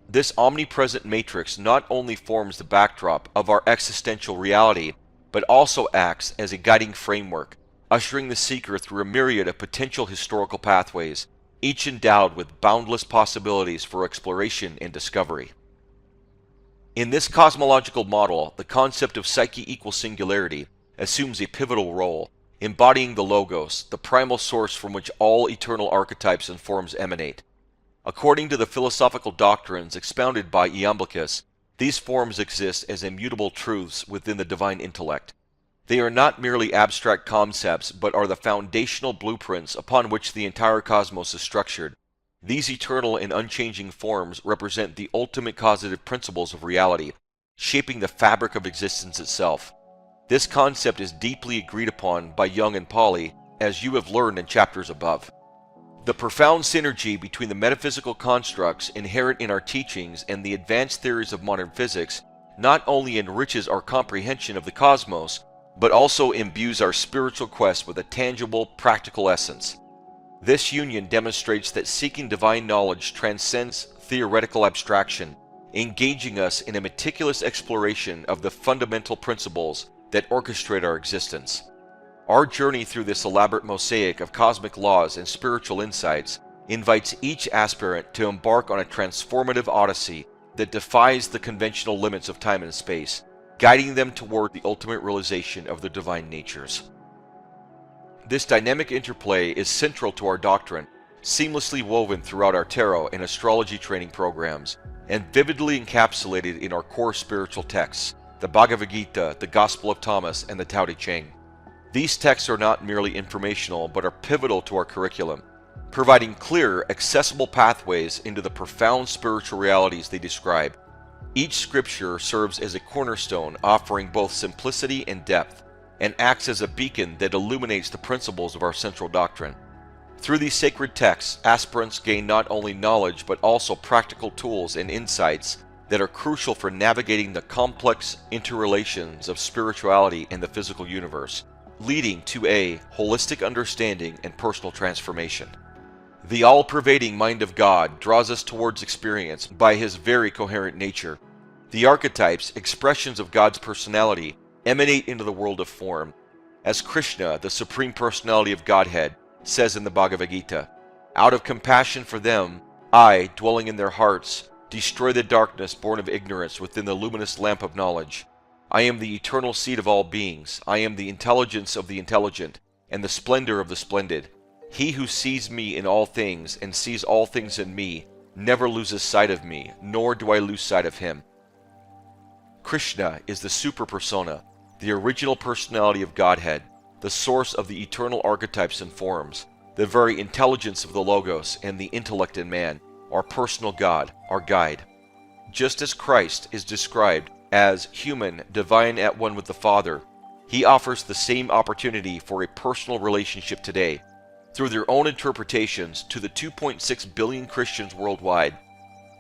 This omnipresent matrix not only forms the backdrop of our existential reality, but also acts as a guiding framework, ushering the seeker through a myriad of potential historical pathways, each endowed with boundless possibilities for exploration and discovery. In this cosmological model, the concept of psyche equals singularity assumes a pivotal role, embodying the logos, the primal source from which all eternal archetypes and forms emanate. According to the philosophical doctrines expounded by Iamblichus, these forms exist as immutable truths within the divine intellect. They are not merely abstract concepts, but are the foundational blueprints upon which the entire cosmos is structured. These eternal and unchanging forms represent the ultimate causative principles of reality, shaping the fabric of existence itself. This concept is deeply agreed upon by Jung and Pauli, as you have learned in chapters above. The profound synergy between the metaphysical constructs inherent in our teachings and the advanced theories of modern physics not only enriches our comprehension of the cosmos, but also imbues our spiritual quest with a tangible, practical essence. This union demonstrates that seeking divine knowledge transcends theoretical abstraction, engaging us in a meticulous exploration of the fundamental principles that orchestrate our existence. Our journey through this elaborate mosaic of cosmic laws and spiritual insights invites each aspirant to embark on a transformative odyssey that defies the conventional limits of time and space, guiding them toward the ultimate realization of their divine natures. This dynamic interplay is central to our doctrine, seamlessly woven throughout our tarot and astrology training programs, and vividly encapsulated in our core spiritual texts, the Bhagavad Gita, the Gospel of Thomas, and the Tao Te Ching. These texts are not merely informational, but are pivotal to our curriculum, providing clear, accessible pathways into the profound spiritual realities they describe. Each scripture serves as a cornerstone, offering both simplicity and depth, and acts as a beacon that illuminates the principles of our central doctrine. Through these sacred texts, aspirants gain not only knowledge but also practical tools and insights that are crucial for navigating the complex interrelations of spirituality and the physical universe, leading to a holistic understanding and personal transformation. The all-pervading mind of God draws us towards experience by His very coherent nature. The archetypes, expressions of God's personality, emanate into the world of form. As Krishna, the Supreme Personality of Godhead, says in the Bhagavad Gita, "Out of compassion for them, I, dwelling in their hearts, destroy the darkness born of ignorance within the luminous lamp of knowledge. I am the eternal seed of all beings. I am the intelligence of the intelligent, and the splendor of the splendid. He who sees me in all things, and sees all things in me, never loses sight of me, nor do I lose sight of him." Krishna is the super persona, the original personality of Godhead, the source of the eternal archetypes and forms, the very intelligence of the Logos and the intellect in man, our personal God, our guide. Just as Christ is described as human, divine at one with the Father, He offers the same opportunity for a personal relationship today, through their own interpretations to the 2.6 billion Christians worldwide.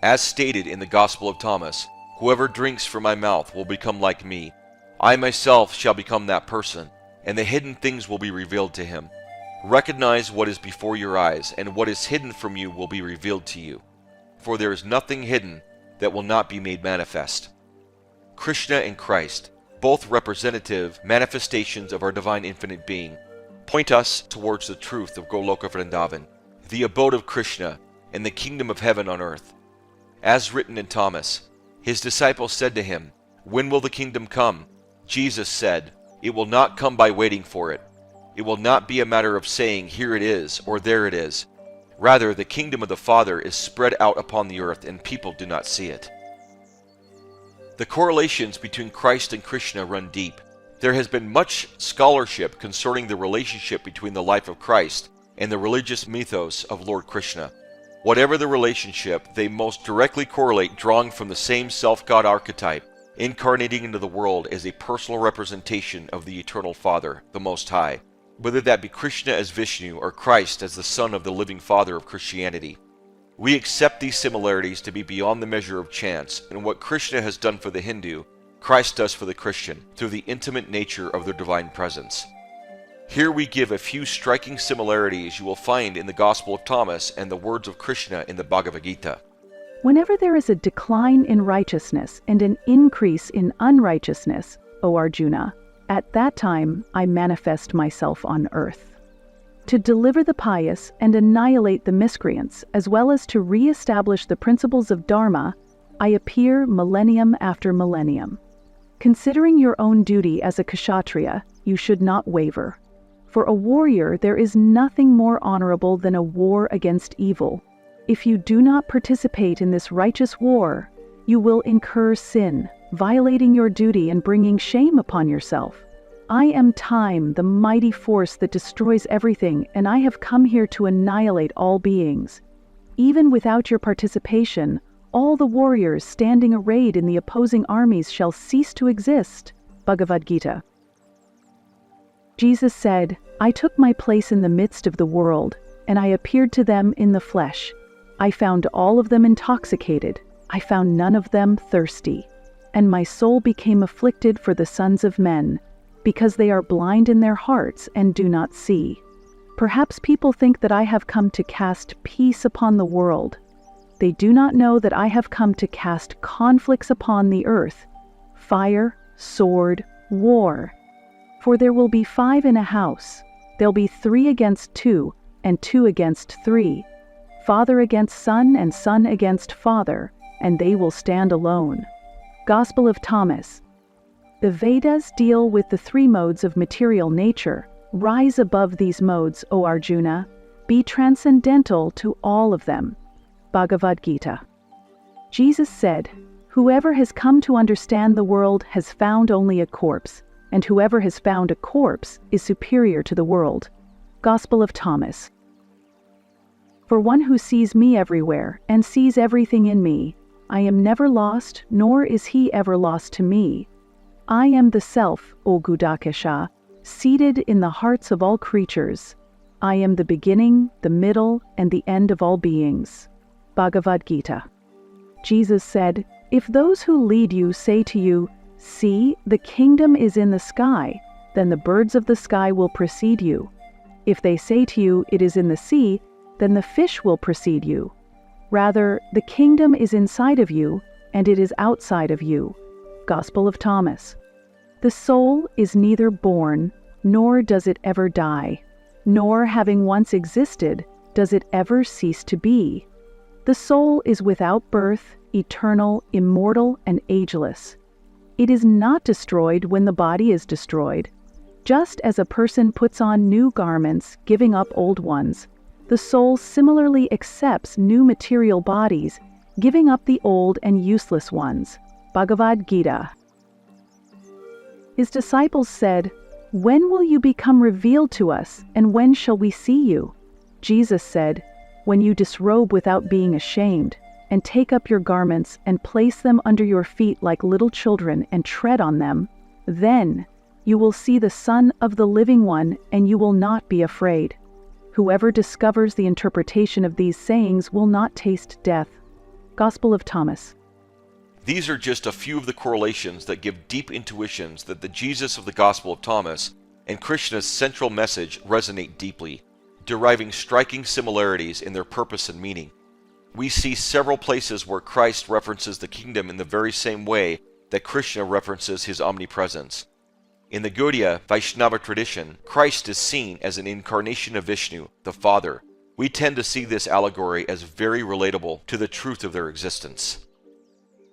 As stated in the Gospel of Thomas, "Whoever drinks from my mouth will become like me. I myself shall become that person, and the hidden things will be revealed to him. Recognize what is before your eyes, and what is hidden from you will be revealed to you. For there is nothing hidden that will not be made manifest." Krishna and Christ, both representative manifestations of our divine infinite being, point us towards the truth of Goloka Vrindavan, the abode of Krishna, and the kingdom of heaven on earth. As written in Thomas, his disciples said to him, "When will the kingdom come?" Jesus said, "It will not come by waiting for it. It will not be a matter of saying, here it is, or there it is. Rather, the kingdom of the Father is spread out upon the earth, and people do not see it. The correlations between Christ and Krishna run deep. There has been much scholarship concerning the relationship between the life of Christ and the religious mythos of Lord Krishna. Whatever the relationship, they most directly correlate, drawing from the same self-God archetype, incarnating into the world as a personal representation of the Eternal Father, the Most High, whether that be Krishna as Vishnu or Christ as the Son of the living Father of Christianity. We accept these similarities to be beyond the measure of chance, and what Krishna has done for the Hindu, Christ does for the Christian, through the intimate nature of their divine presence. Here we give a few striking similarities you will find in the Gospel of Thomas and the words of Krishna in the Bhagavad Gita.
Whenever there is a decline in righteousness and an increase in unrighteousness, O Arjuna, at that time I manifest myself on earth, to deliver the pious and annihilate the miscreants, as well as to re-establish the principles of Dharma. I appear millennium after millennium. Considering your own duty as a kshatriya, you should not waver. For a warrior, there is nothing more honorable than a war against evil. If you do not participate in this righteous war, you will incur sin, violating your duty and bringing shame upon yourself. I am time, the mighty force that destroys everything, and I have come here to annihilate all beings. Even without your participation, all the warriors standing arrayed in the opposing armies shall cease to exist. Bhagavad Gita. Jesus said, I took my place in the midst of the world, and I appeared to them in the flesh. I found all of them intoxicated. I found none of them thirsty. And my soul became afflicted for the sons of men, because they are blind in their hearts and do not see. Perhaps people think that I have come to cast peace upon the world. They do not know that I have come to cast conflicts upon the earth, fire, sword, war. For there will be 5 in a house. There'll be 3 against 2, and 2 against 3. Father against son, and son against father, and they will stand alone. Gospel of Thomas. The Vedas deal with the 3 modes of material nature. Rise above these modes, O Arjuna. Be transcendental to all of them. Bhagavad Gita. Jesus said, whoever has come to understand the world has found only a corpse, and whoever has found a corpse is superior to the world. Gospel of Thomas. For one who sees me everywhere and sees everything in me, I am never lost, nor is he ever lost to me. I am the Self, O Gudakesha, seated in the hearts of all creatures. I am the beginning, the middle, and the end of all beings. Bhagavad Gita. Jesus said, if those who lead you say to you, see, the kingdom is in the sky, then the birds of the sky will precede you. If they say to you, it is in the sea, then the fish will precede you. Rather, the kingdom is inside of you, and it is outside of you. Gospel of Thomas. The soul is neither born, nor does it ever die, nor having once existed, does it ever cease to be. The soul is without birth, eternal, immortal, and ageless. It is not destroyed when the body is destroyed. Just as a person puts on new garments, giving up old ones, the soul similarly accepts new material bodies, giving up the old and useless ones. Bhagavad Gita. His disciples said, when will you become revealed to us, and when shall we see you? Jesus said, when you disrobe without being ashamed, and take up your garments and place them under your feet like little children and tread on them, then you will see the Son of the Living One, and you will not be afraid. Whoever discovers the interpretation of these sayings will not taste death. Gospel of Thomas.
These are just a few of the correlations that give deep intuitions that the Jesus of the Gospel of Thomas and Krishna's central message resonate deeply, deriving striking similarities in their purpose and meaning. We see several places where Christ references the kingdom in the very same way that Krishna references his omnipresence. In the Gaudiya Vaishnava tradition, Christ is seen as an incarnation of Vishnu, the Father. We tend to see this allegory as very relatable to the truth of their existence.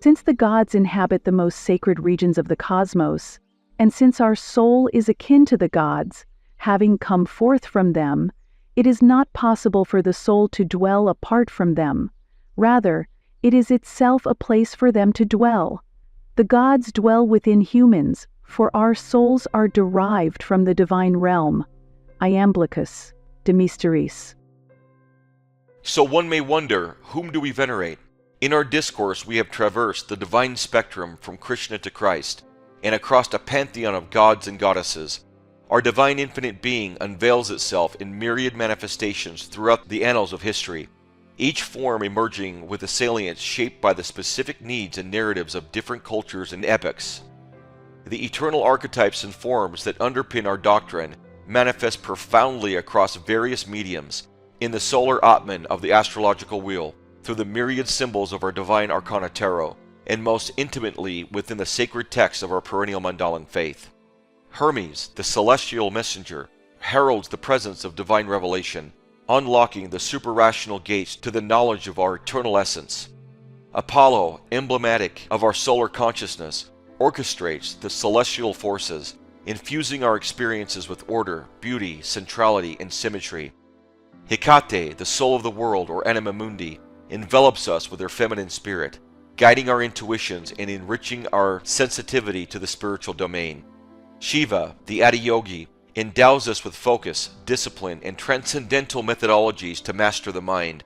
Since the gods inhabit the most sacred regions of the cosmos, and since our soul is akin to the gods, having come forth from them, it is not possible for the soul to dwell apart from them. Rather, it is itself a place for them to dwell. The gods dwell within humans, for our souls are derived from the divine realm. Iamblichus, De Mysteris.
So one may wonder, whom do we venerate? In our discourse we have traversed the divine spectrum from Krishna to Christ, and across a pantheon of gods and goddesses. Our divine infinite being unveils itself in myriad manifestations throughout the annals of history, each form emerging with a salience shaped by the specific needs and narratives of different cultures and epochs. The eternal archetypes and forms that underpin our doctrine manifest profoundly across various mediums, in the solar Atman of the astrological wheel, through the myriad symbols of our divine arcana tarot, and most intimately within the sacred texts of our perennial Mandalan faith. Hermes, the celestial messenger, heralds the presence of divine revelation, unlocking the super-rational gates to the knowledge of our eternal essence. Apollo, emblematic of our solar consciousness, orchestrates the celestial forces, infusing our experiences with order, beauty, centrality, and symmetry. Hecate, the soul of the world, or anima mundi, envelops us with her feminine spirit, guiding our intuitions and enriching our sensitivity to the spiritual domain. Shiva, the Adiyogi, endows us with focus, discipline, and transcendental methodologies to master the mind.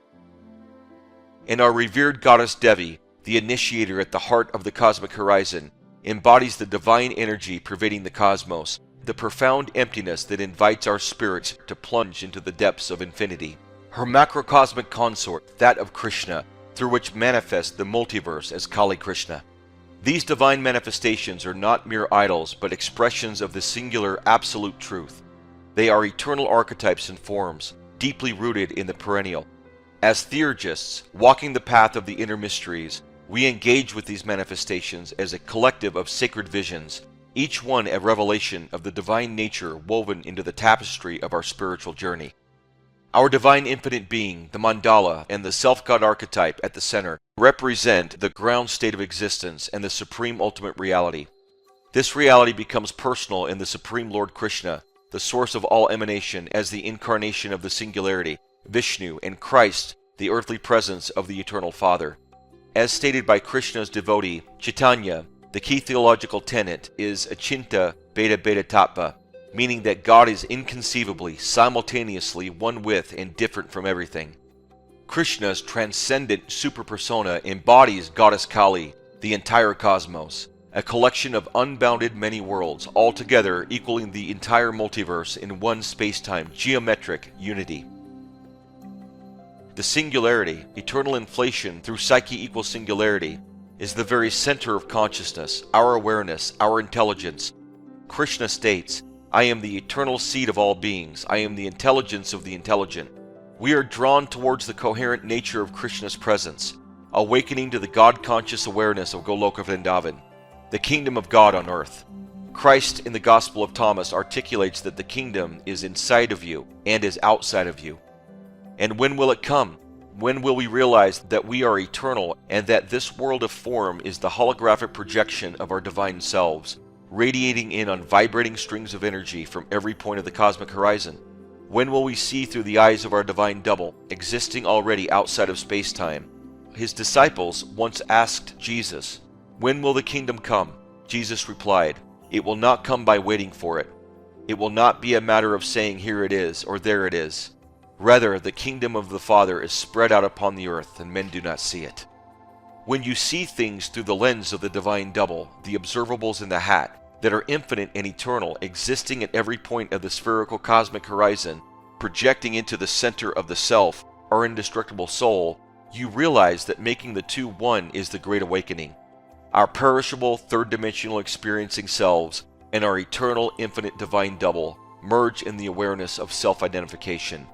And our revered goddess Devi, the initiator at the heart of the cosmic horizon, embodies the divine energy pervading the cosmos, the profound emptiness that invites our spirits to plunge into the depths of infinity. Her macrocosmic consort, that of Krishna, through which manifests the multiverse as Kali Krishna. These divine manifestations are not mere idols, but expressions of the singular absolute truth. They are eternal archetypes and forms, deeply rooted in the perennial. As theurgists, walking the path of the inner mysteries, we engage with these manifestations as a collective of sacred visions, each one a revelation of the divine nature woven into the tapestry of our spiritual journey. Our divine infinite being, the mandala, and the self-god archetype at the center represent the ground state of existence and the supreme ultimate reality. This reality becomes personal in the Supreme Lord Krishna, the source of all emanation as the incarnation of the singularity, Vishnu, and Christ, the earthly presence of the Eternal Father. As stated by Krishna's devotee, Chaitanya, the key theological tenet is Achinta Bheda Bheda Tattva, meaning that God is inconceivably, simultaneously one with and different from everything. Krishna's transcendent superpersona embodies Goddess Kali, the entire cosmos, a collection of unbounded many worlds, altogether equaling the entire multiverse in one space-time geometric unity. The singularity, eternal inflation through psyche equals singularity, is the very center of consciousness, our awareness, our intelligence. Krishna states, I am the eternal seed of all beings. I am the intelligence of the intelligent. We are drawn towards the coherent nature of Krishna's presence, awakening to the God-conscious awareness of Goloka Vrindavan, the kingdom of God on earth. Christ in the Gospel of Thomas articulates that the kingdom is inside of you and is outside of you. And when will it come? When will we realize that we are eternal and that this world of form is the holographic projection of our divine selves, radiating in on vibrating strings of energy from every point of the cosmic horizon? When will we see through the eyes of our divine double, existing already outside of space-time? His disciples once asked Jesus, when will the kingdom come? Jesus replied, it will not come by waiting for it. It will not be a matter of saying here it is or there it is. Rather, the kingdom of the Father is spread out upon the earth and men do not see it. When you see things through the lens of the divine double, the observables in the hat, that are infinite and eternal, existing at every point of the spherical cosmic horizon, projecting into the center of the self, our indestructible soul, you realize that making the two one is the great awakening. Our perishable, third-dimensional experiencing selves and our eternal, infinite divine double merge in the awareness of self-identification.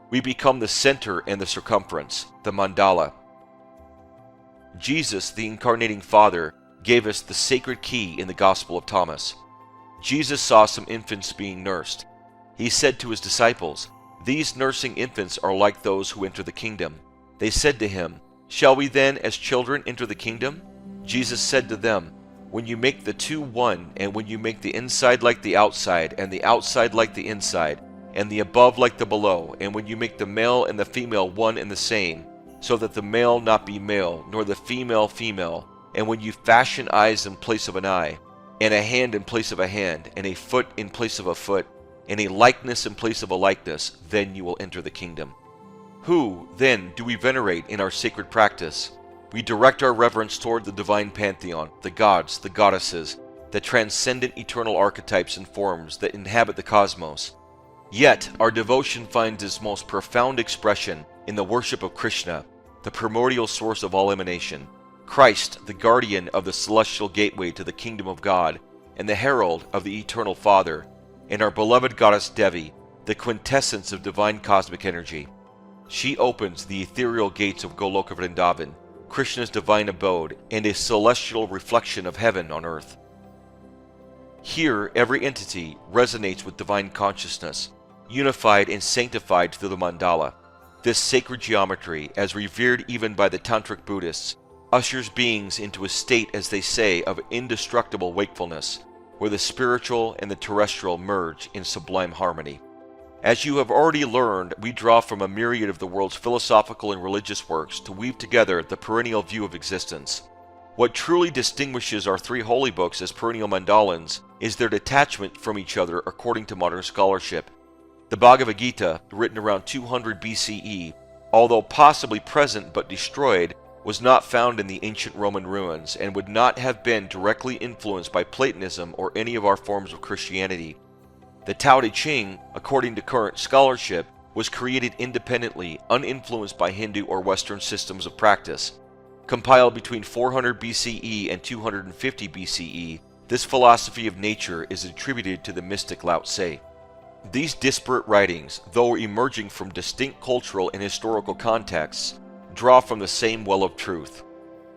We become the center and the circumference, the mandala. Jesus, the incarnating Father, gave us the sacred key in the Gospel of Thomas. Jesus saw some infants being nursed. He said to his disciples, these nursing infants are like those who enter the kingdom. They said to him, shall we then as children enter the kingdom? Jesus said to them, when you make the two one, and when you make the inside like the outside, and the outside like the inside, and the above like the below, and when you make the male and the female one and the same, so that the male not be male, nor the female female, and when you fashion eyes in place of an eye, and a hand in place of a hand, and a foot in place of a foot, and a likeness in place of a likeness, then you will enter the kingdom. Who, then, do we venerate in our sacred practice? We direct our reverence toward the divine pantheon, the gods, the goddesses, the transcendent eternal archetypes and forms that inhabit the cosmos. Yet, our devotion finds its most profound expression in the worship of Krishna, the primordial source of all emanation, Christ, the guardian of the celestial gateway to the kingdom of God, and the herald of the eternal Father, and our beloved goddess Devi, the quintessence of divine cosmic energy. She opens the ethereal gates of Goloka Vrindavan, Krishna's divine abode, and a celestial reflection of heaven on earth. Here, every entity resonates with divine consciousness, unified and sanctified through the mandala. This sacred geometry, as revered even by the Tantric Buddhists, ushers beings into a state, as they say, of indestructible wakefulness, where the spiritual and the terrestrial merge in sublime harmony. As you have already learned, we draw from a myriad of the world's philosophical and religious works to weave together the perennial view of existence. What truly distinguishes our three holy books as perennial mandalans is their detachment from each other according to modern scholarship. The Bhagavad Gita, written around 200 BCE, although possibly present but destroyed, was not found in the ancient Roman ruins and would not have been directly influenced by Platonism or any of our forms of Christianity. The Tao Te Ching, according to current scholarship, was created independently, uninfluenced by Hindu or Western systems of practice. Compiled between 400 BCE and 250 BCE, this philosophy of nature is attributed to the mystic Lao Tse. These disparate writings, though emerging from distinct cultural and historical contexts, draw from the same well of truth.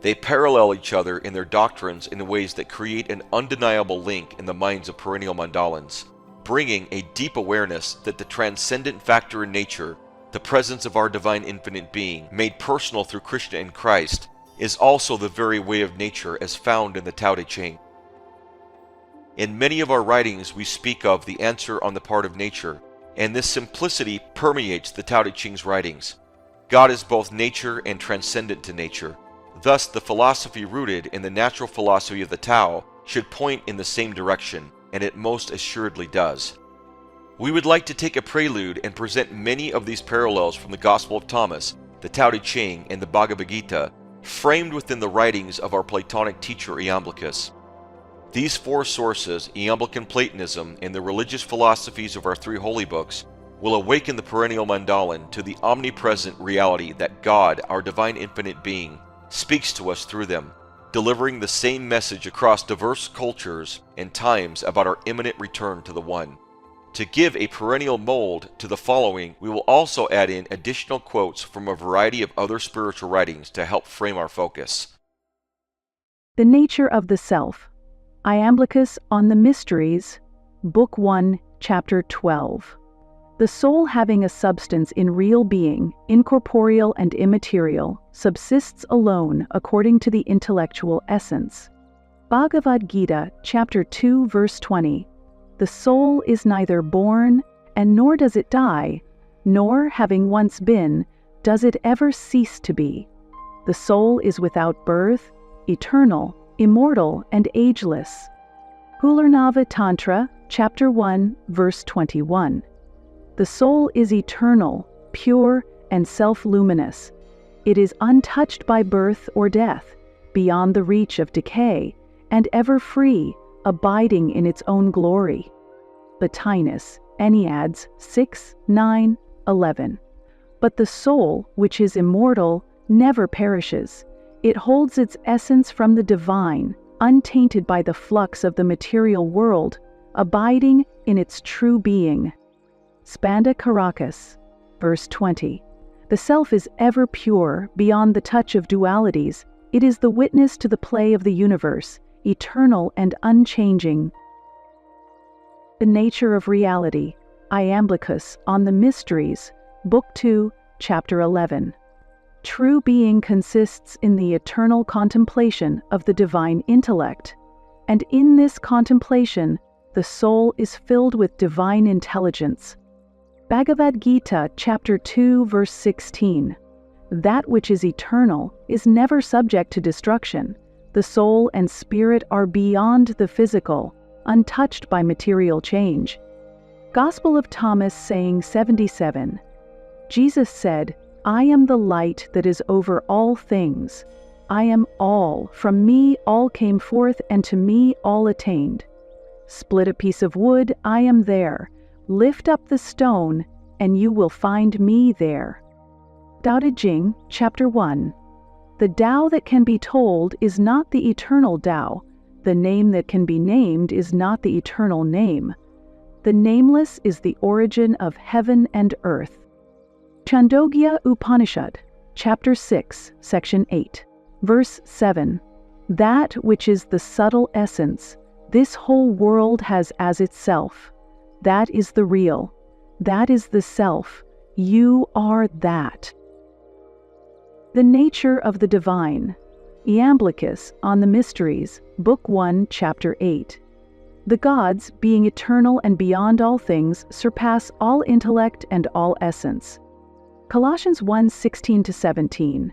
They parallel each other in their doctrines in ways that create an undeniable link in the minds of perennial mandalans, bringing a deep awareness that the transcendent factor in nature, the presence of our divine infinite being, made personal through Krishna and Christ, is also the very way of nature as found in the Tao Te Ching. In many of our writings we speak of the answer on the part of nature, and this simplicity permeates the Tao Te Ching's writings. God is both nature and transcendent to nature. Thus, the philosophy rooted in the natural philosophy of the Tao should point in the same direction, and it most assuredly does. We would like to take a prelude and present many of these parallels from the Gospel of Thomas, the Tao Te Ching, and the Bhagavad Gita, framed within the writings of our Platonic teacher Iamblichus. These four sources, Iamblican Platonism and the religious philosophies of our three holy books, will awaken the perennial mandalan to the omnipresent reality that God, our divine infinite being, speaks to us through them, delivering the same message across diverse cultures and times about our imminent return to the One. To give a perennial mold to the following, we will also add in additional quotes from a variety of other spiritual writings to help frame our focus.
The Nature of the Self. Iamblichus on the Mysteries, Book 1, Chapter 12. The soul, having a substance in real being, incorporeal and immaterial, subsists alone according to the intellectual essence. Bhagavad Gita, Chapter 2, Verse 20. The soul is neither born, and nor does it die, nor, having once been, does it ever cease to be. The soul is without birth, eternal, immortal, and ageless. Hularnava Tantra, Chapter 1, Verse 21. The soul is eternal, pure, and self-luminous. It is untouched by birth or death, beyond the reach of decay, and ever free, abiding in its own glory. Plotinus, Enneads 6, 9, 11. But the soul, which is immortal, never perishes. It holds its essence from the divine, untainted by the flux of the material world, abiding in its true being. Spanda Caracas, verse 20. The self is ever pure, beyond the touch of dualities. It is the witness to the play of the universe, eternal and unchanging. The Nature of Reality. Iamblichus on the Mysteries, Book 2, Chapter 11. True being consists in the eternal contemplation of the divine intellect. And in this contemplation, the soul is filled with divine intelligence. Bhagavad Gita, chapter 2, verse 16. That which is eternal is never subject to destruction. The soul and spirit are beyond the physical, untouched by material change. Gospel of Thomas, saying 77. Jesus said, I am the light that is over all things. I am all. From me all came forth, and to me all attained. Split a piece of wood, I am there. Lift up the stone, and you will find me there. Tao Te Ching, chapter 1. The Tao that can be told is not the eternal Tao. The name that can be named is not the eternal name. The nameless is the origin of heaven and earth. Chandogya Upanishad, chapter 6, section 8, verse 7. That which is the subtle essence, this whole world has as itself. That is the real. That is the self. You are that. The nature of the divine. Iamblichus on the Mysteries, Book 1, chapter 8. The gods, being eternal and beyond all things, surpass all intellect and all essence. Colossians 1:16-17.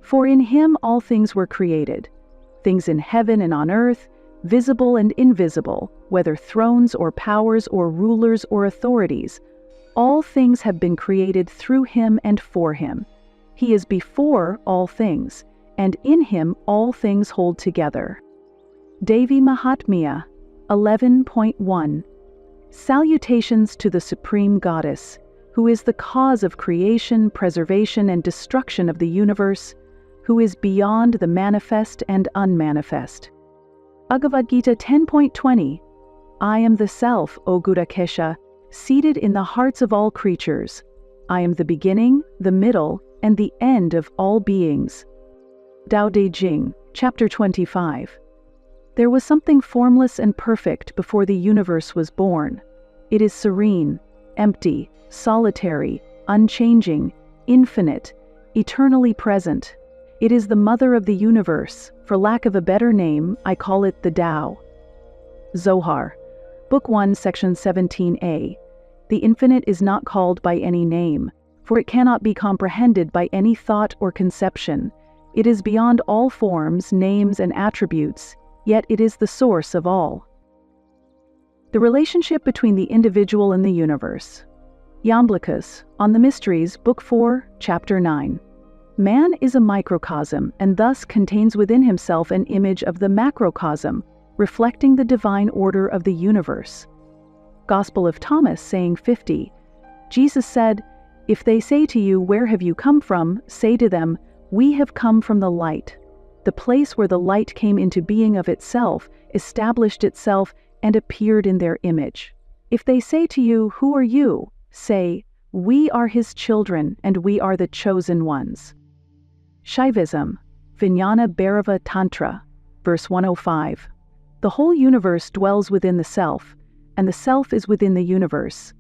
For in him all things were created, things in heaven and on earth, visible and invisible, whether thrones or powers or rulers or authorities. All things have been created through him and for him. He is before all things, and in him all things hold together. Devi Mahatmya 11.1. Salutations to the Supreme Goddess, who is the cause of creation, preservation, and destruction of the universe, who is beyond the manifest and unmanifest. Bhagavad Gita 10.20. I am the Self, O Gudakesha, seated in the hearts of all creatures. I am the beginning, the middle, and the end of all beings. Tao Te Ching, chapter 25. There was something formless and perfect before the universe was born. It is serene, empty, solitary, unchanging, infinite, eternally present. It is the mother of the universe. For lack of a better name, I call it the Tao. Zohar, Book 1, section 17a. The infinite is not called by any name, for it cannot be comprehended by any thought or conception. It is beyond all forms, names, and attributes, yet it is the source of all. The relationship between the individual and the universe. Iamblichus, on the Mysteries, Book 4, chapter 9. Man is a microcosm and thus contains within himself an image of the macrocosm, reflecting the divine order of the universe. Gospel of Thomas, saying 50. Jesus said, If they say to you, Where have you come from? Say to them, We have come from the light. The place where the light came into being of itself, established itself, and appeared in their image. If they say to you, Who are you? Say, We are his children, and we are the chosen ones. Shaivism, Vijnana Bhairava Tantra, verse 105. The whole universe dwells within the self, and the self is within the universe.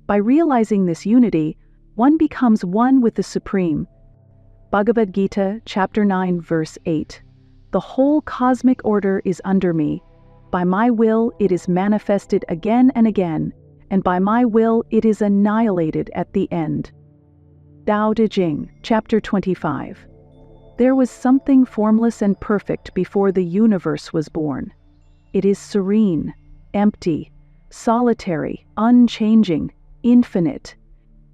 By realizing this unity, one becomes one with the Supreme. Bhagavad Gita, chapter 9, verse 8. The whole cosmic order is under me. By my will it is manifested again and again, and by my will it is annihilated at the end. Tao Te Ching, chapter 25. There was something formless and perfect before the universe was born. It is serene, empty, solitary, unchanging, infinite,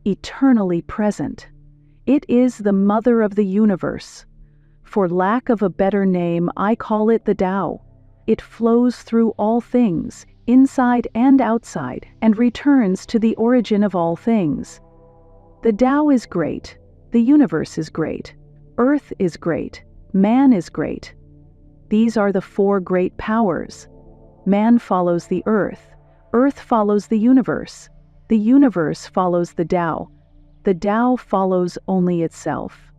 eternally present. It is the mother of the universe. For lack of a better name, I call it the Tao. It flows through all things, inside and outside, and returns to the origin of all things. The Tao is great. The universe is great. Earth is great. Man is great. These are the four great powers. Man follows the earth. Earth follows the universe. The universe follows the Tao. The Tao follows only itself.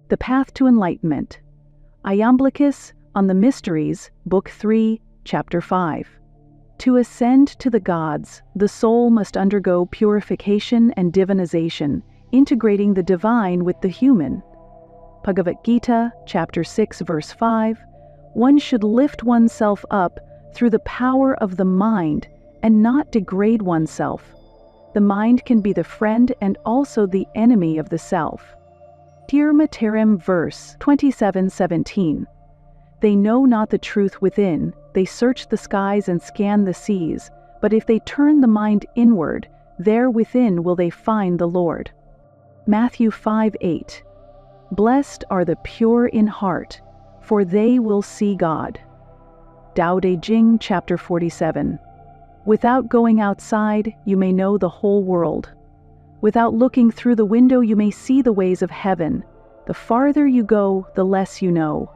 The Path to Enlightenment. Iamblichus on the Mysteries, Book 3, Chapter 5. To ascend to the gods, the soul must undergo purification and divinization, integrating the divine with the human. Bhagavad Gita, chapter 6, verse 5. One should lift oneself up through the power of the mind and not degrade oneself. The mind can be the friend and also the enemy of the self. Hermeticism verse 27:17. They know not the truth within, they search the skies and scan the seas, but if they turn the mind inward, there within will they find the Lord. Matthew 5:8. Blessed are the pure in heart, for they will see God. Tao Te Ching chapter 47. Without going outside, you may know the whole world. Without looking through the window, you may see the ways of heaven. The farther you go, the less you know.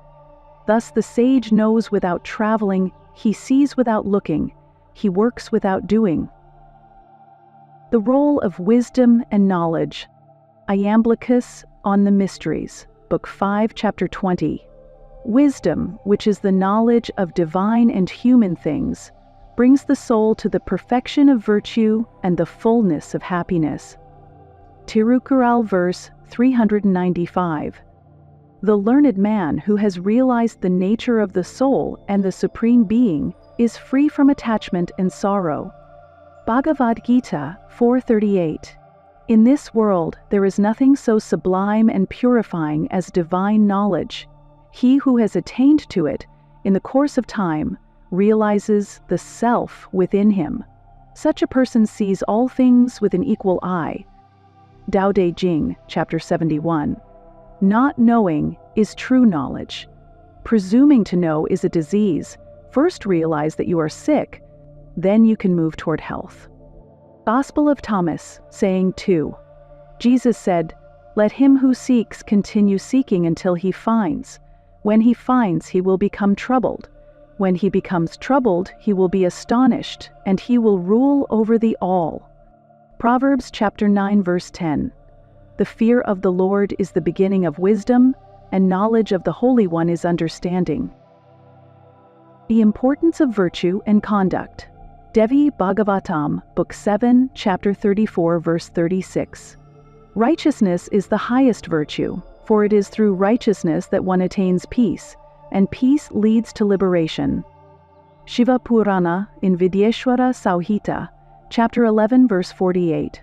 Thus the sage knows without traveling, he sees without looking, he works without doing. The role of wisdom and knowledge. Iamblichus on the Mysteries, Book 5, Chapter 20. Wisdom, which is the knowledge of divine and human things, brings the soul to the perfection of virtue and the fullness of happiness. Tirukkural verse 395. The learned man who has realized the nature of the soul and the Supreme Being is free from attachment and sorrow. Bhagavad Gita 4:38. In this world there is nothing so sublime and purifying as divine knowledge. He who has attained to it, in the course of time, realizes the self within him. Such a person sees all things with an equal eye. Tao Te Ching, chapter 71. Not knowing is true knowledge. Presuming to know is a disease. First realize that you are sick, then you can move toward health. Gospel of Thomas, saying 2. Jesus said, "Let him who seeks continue seeking until he finds. When he finds, he will become troubled. When he becomes troubled, he will be astonished, and he will rule over the all." Proverbs chapter 9 verse 10. The fear of the Lord is the beginning of wisdom, and knowledge of the Holy One is understanding. The importance of virtue and conduct. Devi Bhagavatam, Book 7, Chapter 34 verse 36. Righteousness is the highest virtue, for it is through righteousness that one attains peace, and peace leads to liberation. Shiva Purana in Vidyeshwara Sauhita, Chapter 11 verse 48.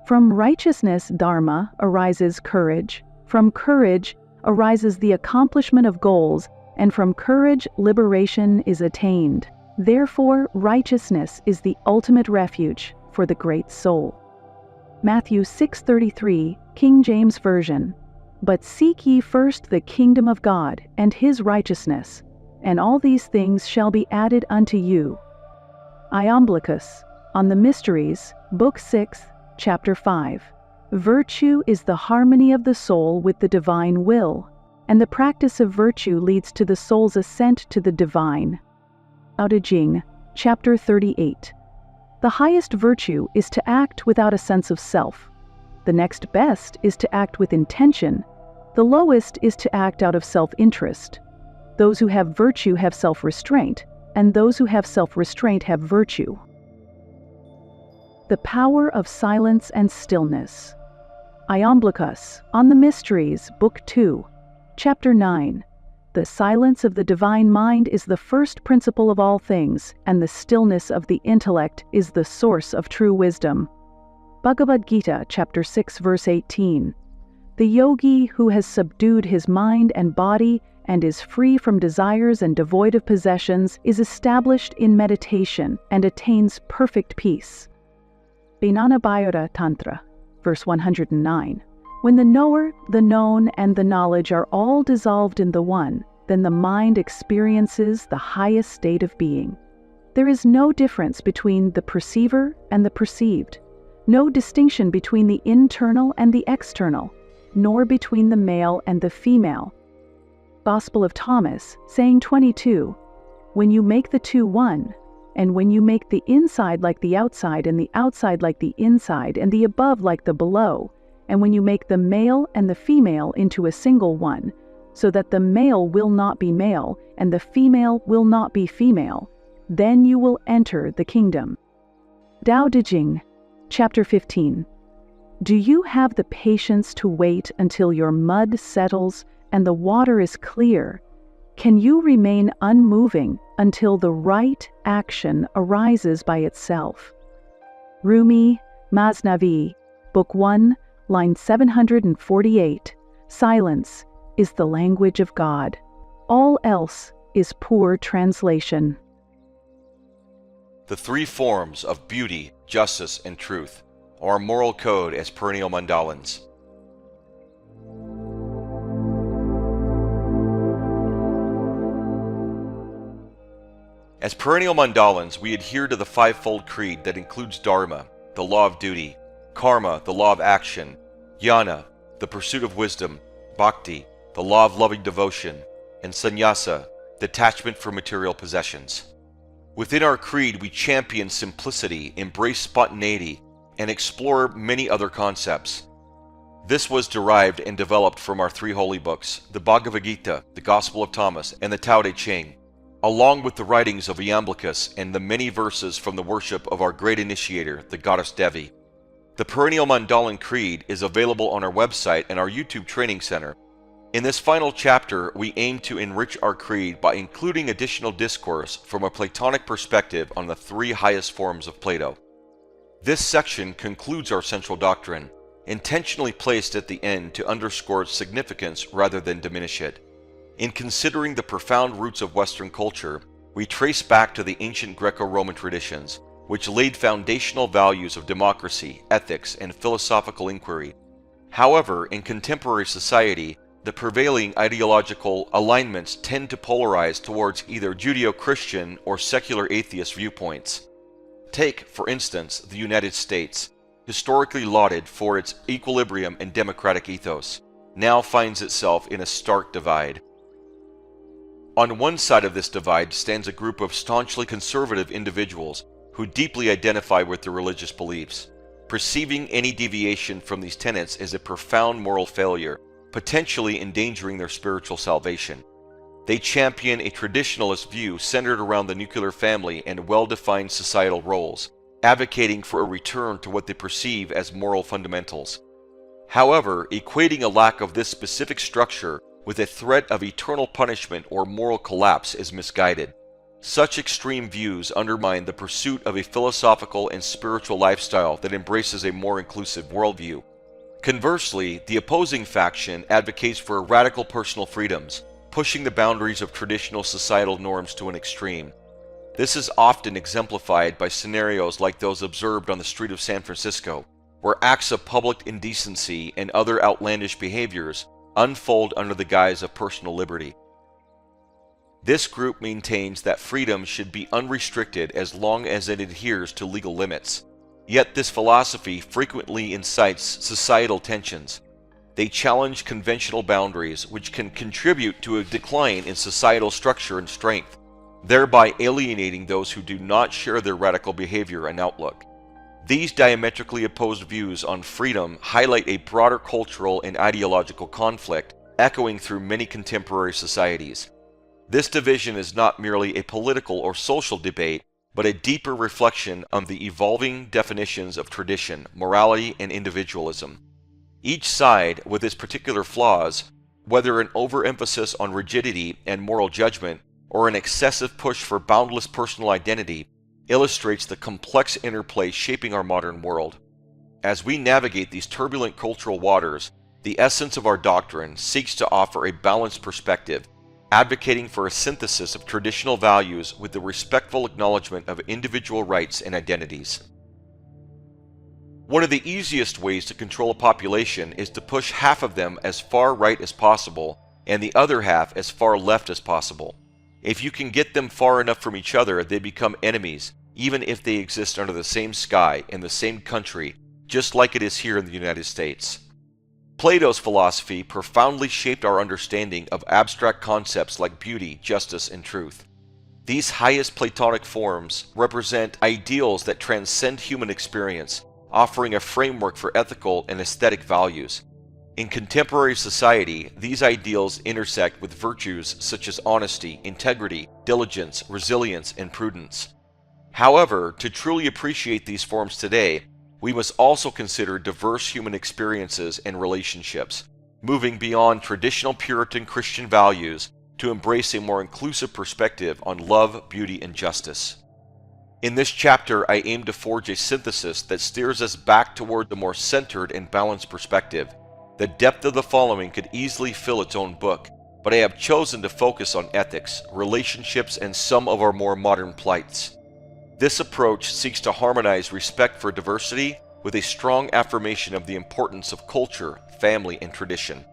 From righteousness, dharma, arises courage. From courage arises the accomplishment of goals, and from courage liberation is attained. Therefore, righteousness is the ultimate refuge for the great soul. Matthew 6:33, King James Version. But seek ye first the kingdom of God and his righteousness, and all these things shall be added unto you. Iamblichus on the Mysteries, Book 6, Chapter 5. Virtue is the harmony of the soul with the divine will, and the practice of virtue leads to the soul's ascent to the divine. Tao Te Ching, Chapter 38. The highest virtue is to act without a sense of self. The next best is to act with intention. The lowest is to act out of self-interest. Those who have virtue have self-restraint, and those who have self-restraint have virtue. The power of silence and stillness. Iamblichus on the Mysteries, Book 2, Chapter 9. The silence of the divine mind is the first principle of all things, and the stillness of the intellect is the source of true wisdom. Bhagavad Gita, Chapter 6, verse 18. The yogi who has subdued his mind and body and is free from desires and devoid of possessions is established in meditation and attains perfect peace. Vijnanabhayara Tantra, verse 109. When the knower, the known, and the knowledge are all dissolved in the one, then the mind experiences the highest state of being. There is no difference between the perceiver and the perceived, no distinction between the internal and the external, nor between the male and the female. Gospel of Thomas, saying 22. When you make the two one, and when you make the inside like the outside and the outside like the inside and the above like the below, and when you make the male and the female into a single one, so that the male will not be male and the female will not be female, then you will enter the kingdom. Tao Te Ching, Chapter 15. Do you have the patience to wait until your mud settles and the water is clear? Can you remain unmoving until the right action arises by itself? Rumi, Masnavi, Book 1, line 748. Silence is the language of God. All else is poor translation.
The three forms of beauty, justice, and truth are our moral code as perennial mandalans. As perennial mandalans, we adhere to the fivefold creed that includes dharma, the law of duty, karma, the law of action, jnana, the pursuit of wisdom, bhakti, the law of loving devotion, and sannyasa, detachment from material possessions. Within our creed, we champion simplicity, embrace spontaneity, and explore many other concepts. This was derived and developed from our three holy books, the Bhagavad Gita, the Gospel of Thomas, and the Tao Te Ching, along with the writings of Iamblichus and the many verses from the worship of our great initiator, the goddess Devi. The Perennial Mandalan Creed is available on our website and our YouTube training center. In this final chapter, we aim to enrich our creed by including additional discourse from a Platonic perspective on the three highest forms of Plato. This section concludes our central doctrine, intentionally placed at the end to underscore its significance rather than diminish it. In considering the profound roots of Western culture, we trace back to the ancient Greco-Roman traditions, which laid foundational values of democracy, ethics, and philosophical inquiry. However, in contemporary society, the prevailing ideological alignments tend to polarize towards either Judeo-Christian or secular atheist viewpoints. Take, for instance, the United States, historically lauded for its equilibrium and democratic ethos, now finds itself in a stark divide. On one side of this divide stands a group of staunchly conservative individuals who deeply identify with their religious beliefs, perceiving any deviation from these tenets as a profound moral failure, potentially endangering their spiritual salvation. They champion a traditionalist view centered around the nuclear family and well-defined societal roles, advocating for a return to what they perceive as moral fundamentals. However, equating a lack of this specific structure with a threat of eternal punishment or moral collapse is misguided. Such extreme views undermine the pursuit of a philosophical and spiritual lifestyle that embraces a more inclusive worldview. Conversely, the opposing faction advocates for radical personal freedoms, pushing the boundaries of traditional societal norms to an extreme. This is often exemplified by scenarios like those observed on the street of San Francisco, where acts of public indecency and other outlandish behaviors unfold under the guise of personal liberty. This group maintains that freedom should be unrestricted as long as it adheres to legal limits. Yet this philosophy frequently incites societal tensions. They challenge conventional boundaries, which can contribute to a decline in societal structure and strength, thereby alienating those who do not share their radical behavior and outlook. These diametrically opposed views on freedom highlight a broader cultural and ideological conflict echoing through many contemporary societies. This division is not merely a political or social debate, but a deeper reflection on the evolving definitions of tradition, morality, and individualism. Each side, with its particular flaws, whether an overemphasis on rigidity and moral judgment or an excessive push for boundless personal identity, illustrates the complex interplay shaping our modern world. As we navigate these turbulent cultural waters, the essence of our doctrine seeks to offer a balanced perspective, advocating for a synthesis of traditional values with the respectful acknowledgement of individual rights and identities. One of the easiest ways to control a population is to push half of them as far right as possible and the other half as far left as possible. If you can get them far enough from each other, they become enemies, even if they exist under the same sky in the same country, just like it is here in the United States. Plato's philosophy profoundly shaped our understanding of abstract concepts like beauty, justice, and truth. These highest Platonic forms represent ideals that transcend human experience, offering a framework for ethical and aesthetic values. In contemporary society, these ideals intersect with virtues such as honesty, integrity, diligence, resilience, and prudence. However, to truly appreciate these forms today, we must also consider diverse human experiences and relationships, moving beyond traditional Puritan Christian values to embrace a more inclusive perspective on love, beauty, and justice. In this chapter, I aim to forge a synthesis that steers us back toward the more centered and balanced perspective. The depth of the following could easily fill its own book, but I have chosen to focus on ethics, relationships, and some of our more modern plights. This approach seeks to harmonize respect for diversity with a strong affirmation of the importance of culture, family, and tradition.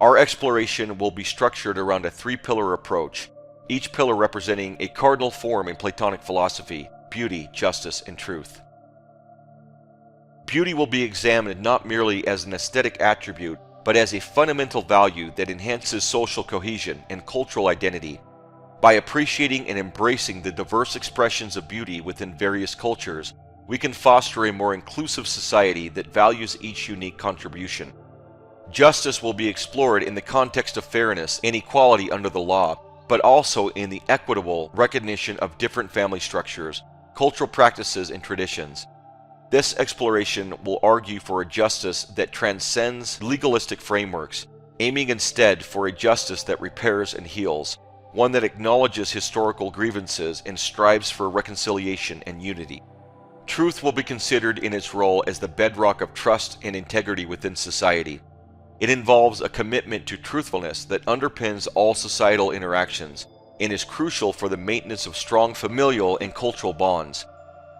Our exploration will be structured around a three-pillar approach, each pillar representing a cardinal form in Platonic philosophy: beauty, justice, and truth. Beauty will be examined not merely as an aesthetic attribute, but as a fundamental value that enhances social cohesion and cultural identity. By appreciating and embracing the diverse expressions of beauty within various cultures, we can foster a more inclusive society that values each unique contribution. Justice will be explored in the context of fairness and equality under the law, but also in the equitable recognition of different family structures, cultural practices, and traditions. This exploration will argue for a justice that transcends legalistic frameworks, aiming instead for a justice that repairs and heals, one that acknowledges historical grievances and strives for reconciliation and unity. Truth will be considered in its role as the bedrock of trust and integrity within society. It involves a commitment to truthfulness that underpins all societal interactions and is crucial for the maintenance of strong familial and cultural bonds.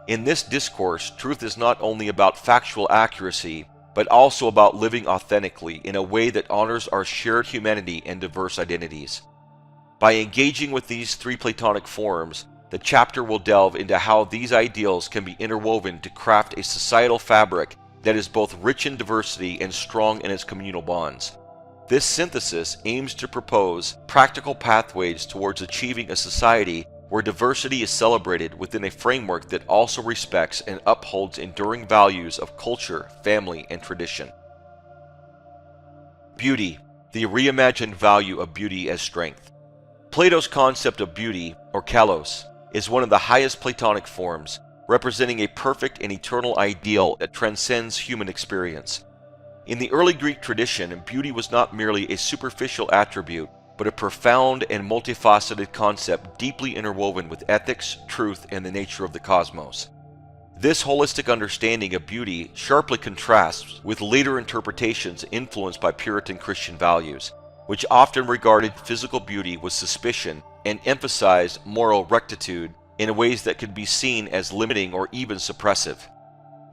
In this discourse, truth is not only about factual accuracy, but also about living authentically in a way that honors our shared humanity and diverse identities. By engaging with these three Platonic forms, the chapter will delve into how these ideals can be interwoven to craft a societal fabric that is both rich in diversity and strong in its communal bonds. This synthesis aims to propose practical pathways towards achieving a society where diversity is celebrated within a framework that also respects and upholds enduring values of culture, family, and tradition. Beauty, the reimagined value of beauty as strength. Plato's concept of beauty, or kalos, is one of the highest Platonic forms, representing a perfect and eternal ideal that transcends human experience. In the early Greek tradition, beauty was not merely a superficial attribute, but a profound and multifaceted concept deeply interwoven with ethics, truth, and the nature of the cosmos. This holistic understanding of beauty sharply contrasts with later interpretations influenced by Puritan Christian values, which often regarded physical beauty with suspicion and emphasized moral rectitude in ways that could be seen as limiting or even suppressive.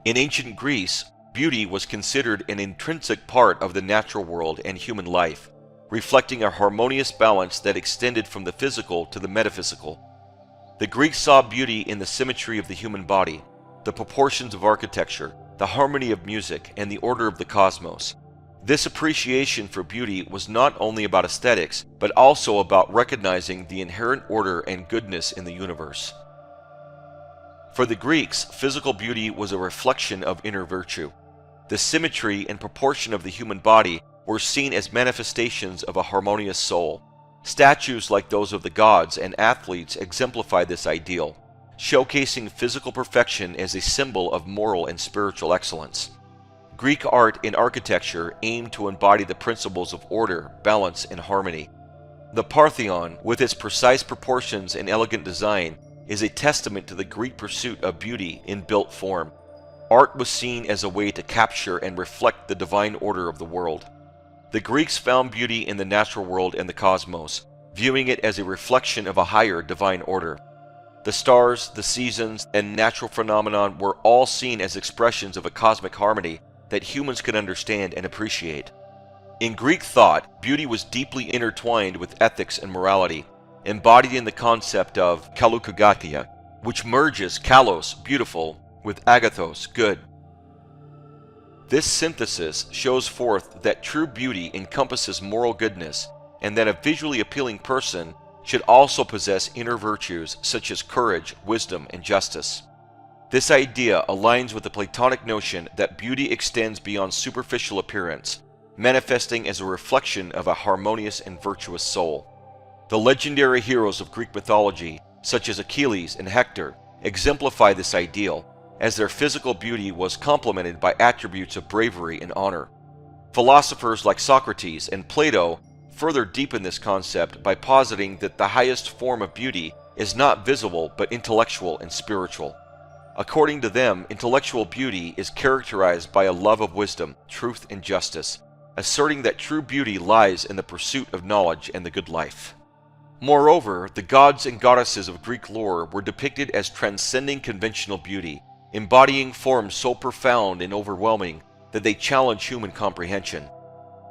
In ancient Greece, beauty was considered an intrinsic part of the natural world and human life, reflecting a harmonious balance that extended from the physical to the metaphysical. The Greeks saw beauty in the symmetry of the human body, the proportions of architecture, the harmony of music, and the order of the cosmos. This appreciation for beauty was not only about aesthetics, but also about recognizing the inherent order and goodness in the universe. For the Greeks, physical beauty was a reflection of inner virtue. The symmetry and proportion of the human body were seen as manifestations of a harmonious soul. Statues like those of the gods and athletes exemplify this ideal, showcasing physical perfection as a symbol of moral and spiritual excellence. Greek art and architecture aimed to embody the principles of order, balance, and harmony. The Parthenon, with its precise proportions and elegant design, is a testament to the Greek pursuit of beauty in built form. Art was seen as a way to capture and reflect the divine order of the world. The Greeks found beauty in the natural world and the cosmos, viewing it as a reflection of a higher divine order. The stars, the seasons, and natural phenomenon were all seen as expressions of a cosmic harmony that humans could understand and appreciate. In Greek thought, beauty was deeply intertwined with ethics and morality, embodied in the concept of kalokagatia, which merges kalos, beautiful, with agathos, good. This synthesis shows forth that true beauty encompasses moral goodness, and that a visually appealing person should also possess inner virtues such as courage, wisdom, and justice. This idea aligns with the Platonic notion that beauty extends beyond superficial appearance, manifesting as a reflection of a harmonious and virtuous soul. The legendary heroes of Greek mythology, such as Achilles and Hector, exemplify this ideal, as their physical beauty was complemented by attributes of bravery and honor. Philosophers like Socrates and Plato further deepen this concept by positing that the highest form of beauty is not visible but intellectual and spiritual. According to them, intellectual beauty is characterized by a love of wisdom, truth, and justice, asserting that true beauty lies in the pursuit of knowledge and the good life. Moreover, the gods and goddesses of Greek lore were depicted as transcending conventional beauty, embodying forms so profound and overwhelming that they challenge human comprehension.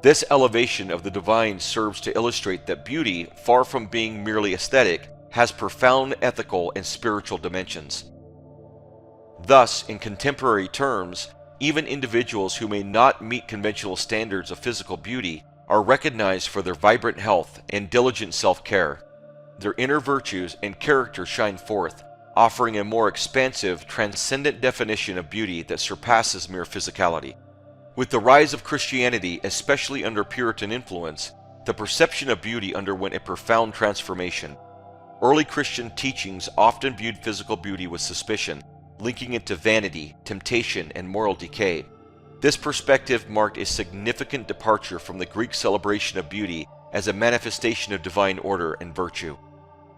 This elevation of the divine serves to illustrate that beauty, far from being merely aesthetic, has profound ethical and spiritual dimensions. Thus, in contemporary terms, even individuals who may not meet conventional standards of physical beauty are recognized for their vibrant health and diligent self-care. Their inner virtues and character shine forth, offering a more expansive, transcendent definition of beauty that surpasses mere physicality. With the rise of Christianity, especially under Puritan influence, the perception of beauty underwent a profound transformation. Early Christian teachings often viewed physical beauty with suspicion, linking it to vanity, temptation, and moral decay. This perspective marked a significant departure from the Greek celebration of beauty as a manifestation of divine order and virtue.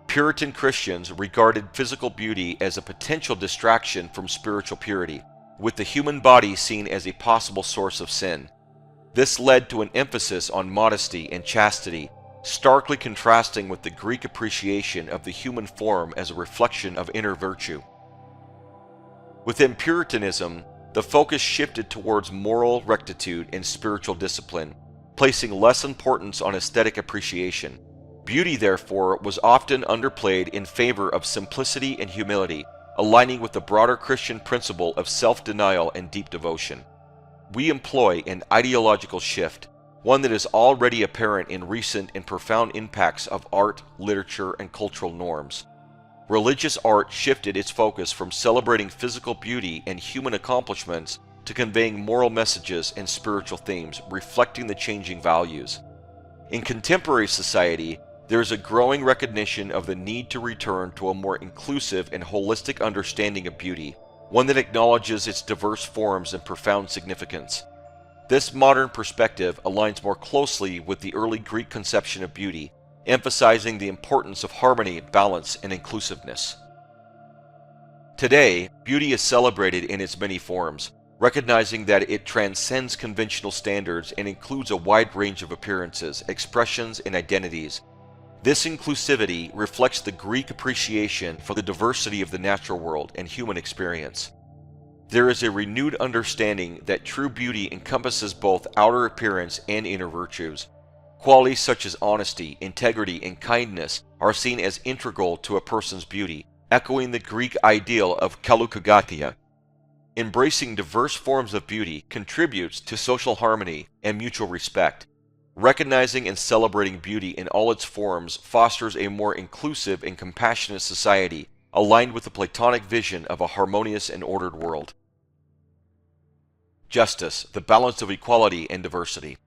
Puritan Christians regarded physical beauty as a potential distraction from spiritual purity, with the human body seen as a possible source of sin. This led to an emphasis on modesty and chastity, starkly contrasting with the Greek appreciation of the human form as a reflection of inner virtue. Within Puritanism, the focus shifted towards moral rectitude and spiritual discipline, placing less importance on aesthetic appreciation. Beauty, therefore, was often underplayed in favor of simplicity and humility, aligning with the broader Christian principle of self-denial and deep devotion. We employ an ideological shift, one that is already apparent in recent and profound impacts of art, literature, and cultural norms. Religious art shifted its focus from celebrating physical beauty and human accomplishments to conveying moral messages and spiritual themes, reflecting the changing values. In contemporary society, there is a growing recognition of the need to return to a more inclusive and holistic understanding of beauty, one that acknowledges its diverse forms and profound significance. This modern perspective aligns more closely with the early Greek conception of beauty, emphasizing the importance of harmony, balance, and inclusiveness. Today, beauty is celebrated in its many forms, recognizing that it transcends conventional standards and includes a wide range of appearances, expressions, and identities. This inclusivity reflects the Greek appreciation for the diversity of the natural world and human experience. There is a renewed understanding that true beauty encompasses both outer appearance and inner virtues. Qualities such as honesty, integrity, and kindness are seen as integral to a person's beauty, echoing the Greek ideal of kalukagatia. Embracing diverse forms of beauty contributes to social harmony and mutual respect. Recognizing and celebrating beauty in all its forms fosters a more inclusive and compassionate society, aligned with the Platonic vision of a harmonious and ordered world. Justice, the balance of equality and diversity.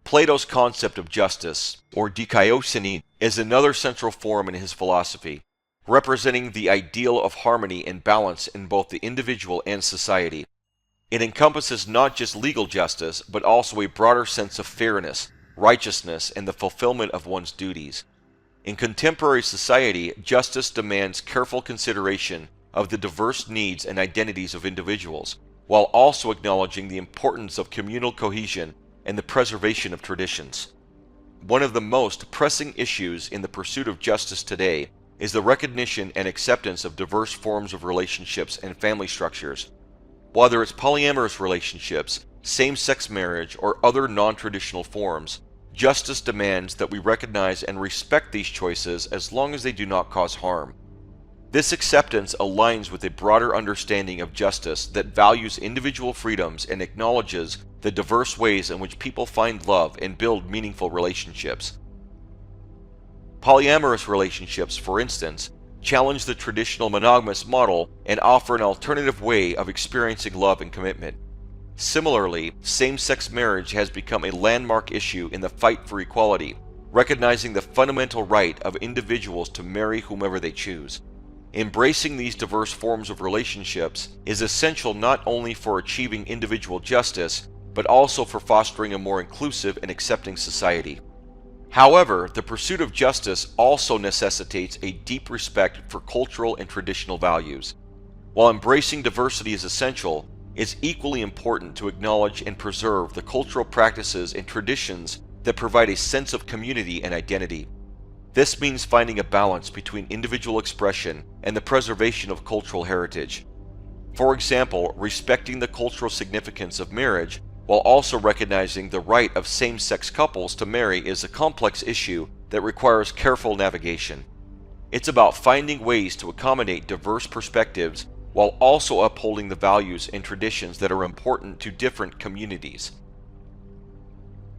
Plato's concept of justice, or dikaiosune, is another central form in his philosophy, representing the ideal of harmony and balance in both the individual and society. It encompasses not just legal justice, but also a broader sense of fairness, righteousness, and the fulfillment of one's duties. In contemporary society, justice demands careful consideration of the diverse needs and identities of individuals, while also acknowledging the importance of communal cohesion and the preservation of traditions. One of the most pressing issues in the pursuit of justice today is the recognition and acceptance of diverse forms of relationships and family structures. Whether it's polyamorous relationships, same-sex marriage, or other non-traditional forms, justice demands that we recognize and respect these choices as long as they do not cause harm. This acceptance aligns with a broader understanding of justice that values individual freedoms and acknowledges the diverse ways in which people find love and build meaningful relationships. Polyamorous relationships, for instance, challenge the traditional monogamous model and offer an alternative way of experiencing love and commitment. Similarly, same-sex marriage has become a landmark issue in the fight for equality, recognizing the fundamental right of individuals to marry whomever they choose. Embracing these diverse forms of relationships is essential not only for achieving individual justice, but also for fostering a more inclusive and accepting society. However, the pursuit of justice also necessitates a deep respect for cultural and traditional values. While embracing diversity is essential, it's equally important to acknowledge and preserve the cultural practices and traditions that provide a sense of community and identity. This means finding a balance between individual expression and the preservation of cultural heritage. For example, respecting the cultural significance of marriage while also recognizing the right of same-sex couples to marry is a complex issue that requires careful navigation. It's about finding ways to accommodate diverse perspectives while also upholding the values and traditions that are important to different communities.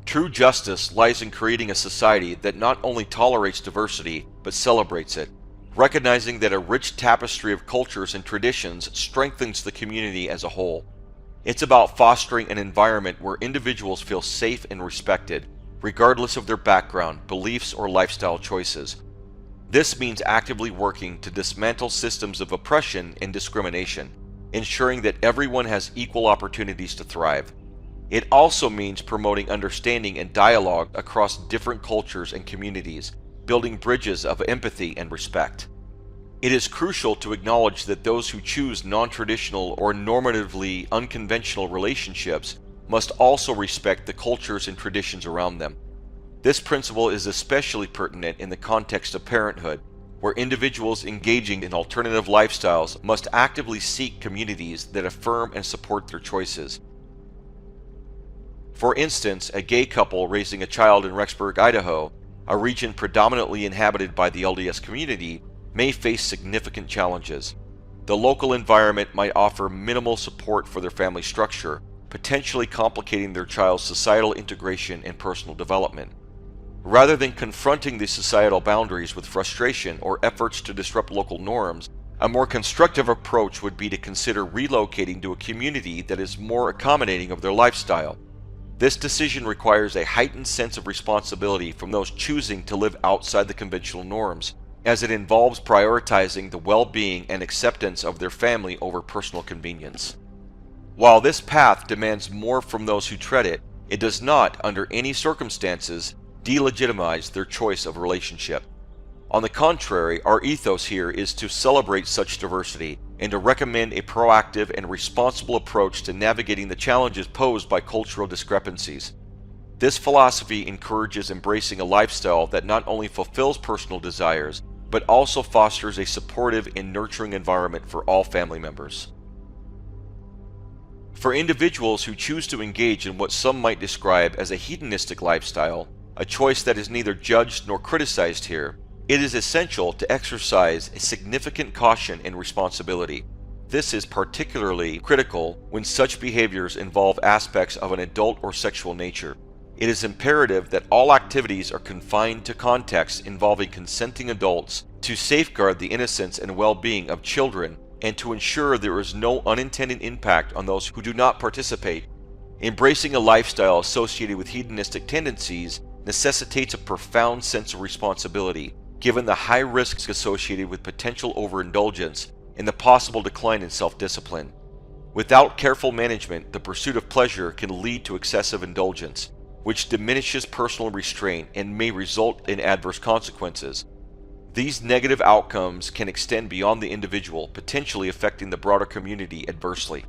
True justice lies in creating a society that not only tolerates diversity, but celebrates it, recognizing that a rich tapestry of cultures and traditions strengthens the community as a whole. It's about fostering an environment where individuals feel safe and respected, regardless of their background, beliefs, or lifestyle choices. This means actively working to dismantle systems of oppression and discrimination, ensuring that everyone has equal opportunities to thrive. It also means promoting understanding and dialogue across different cultures and communities, building bridges of empathy and respect. It is crucial to acknowledge that those who choose non-traditional or normatively unconventional relationships must also respect the cultures and traditions around them. This principle is especially pertinent in the context of parenthood, where individuals engaging in alternative lifestyles must actively seek communities that affirm and support their choices. For instance, a gay couple raising a child in Rexburg, Idaho, a region predominantly inhabited by the LDS community, may face significant challenges. The local environment might offer minimal support for their family structure, potentially complicating their child's societal integration and personal development. Rather than confronting these societal boundaries with frustration or efforts to disrupt local norms, a more constructive approach would be to consider relocating to a community that is more accommodating of their lifestyle. This decision requires a heightened sense of responsibility from those choosing to live outside the conventional norms, as it involves prioritizing the well-being and acceptance of their family over personal convenience. While this path demands more from those who tread it, it does not, under any circumstances, delegitimize their choice of relationship. On the contrary, our ethos here is to celebrate such diversity and to recommend a proactive and responsible approach to navigating the challenges posed by cultural discrepancies. This philosophy encourages embracing a lifestyle that not only fulfills personal desires, but also fosters a supportive and nurturing environment for all family members. For individuals who choose to engage in what some might describe as a hedonistic lifestyle, a choice that is neither judged nor criticized here, it is essential to exercise a significant caution and responsibility. This is particularly critical when such behaviors involve aspects of an adult or sexual nature. It is imperative that all activities are confined to contexts involving consenting adults to safeguard the innocence and well-being of children and to ensure there is no unintended impact on those who do not participate. Embracing a lifestyle associated with hedonistic tendencies necessitates a profound sense of responsibility, given the high risks associated with potential overindulgence and the possible decline in self-discipline. Without careful management, the pursuit of pleasure can lead to excessive indulgence, which diminishes personal restraint and may result in adverse consequences. These negative outcomes can extend beyond the individual, potentially affecting the broader community adversely.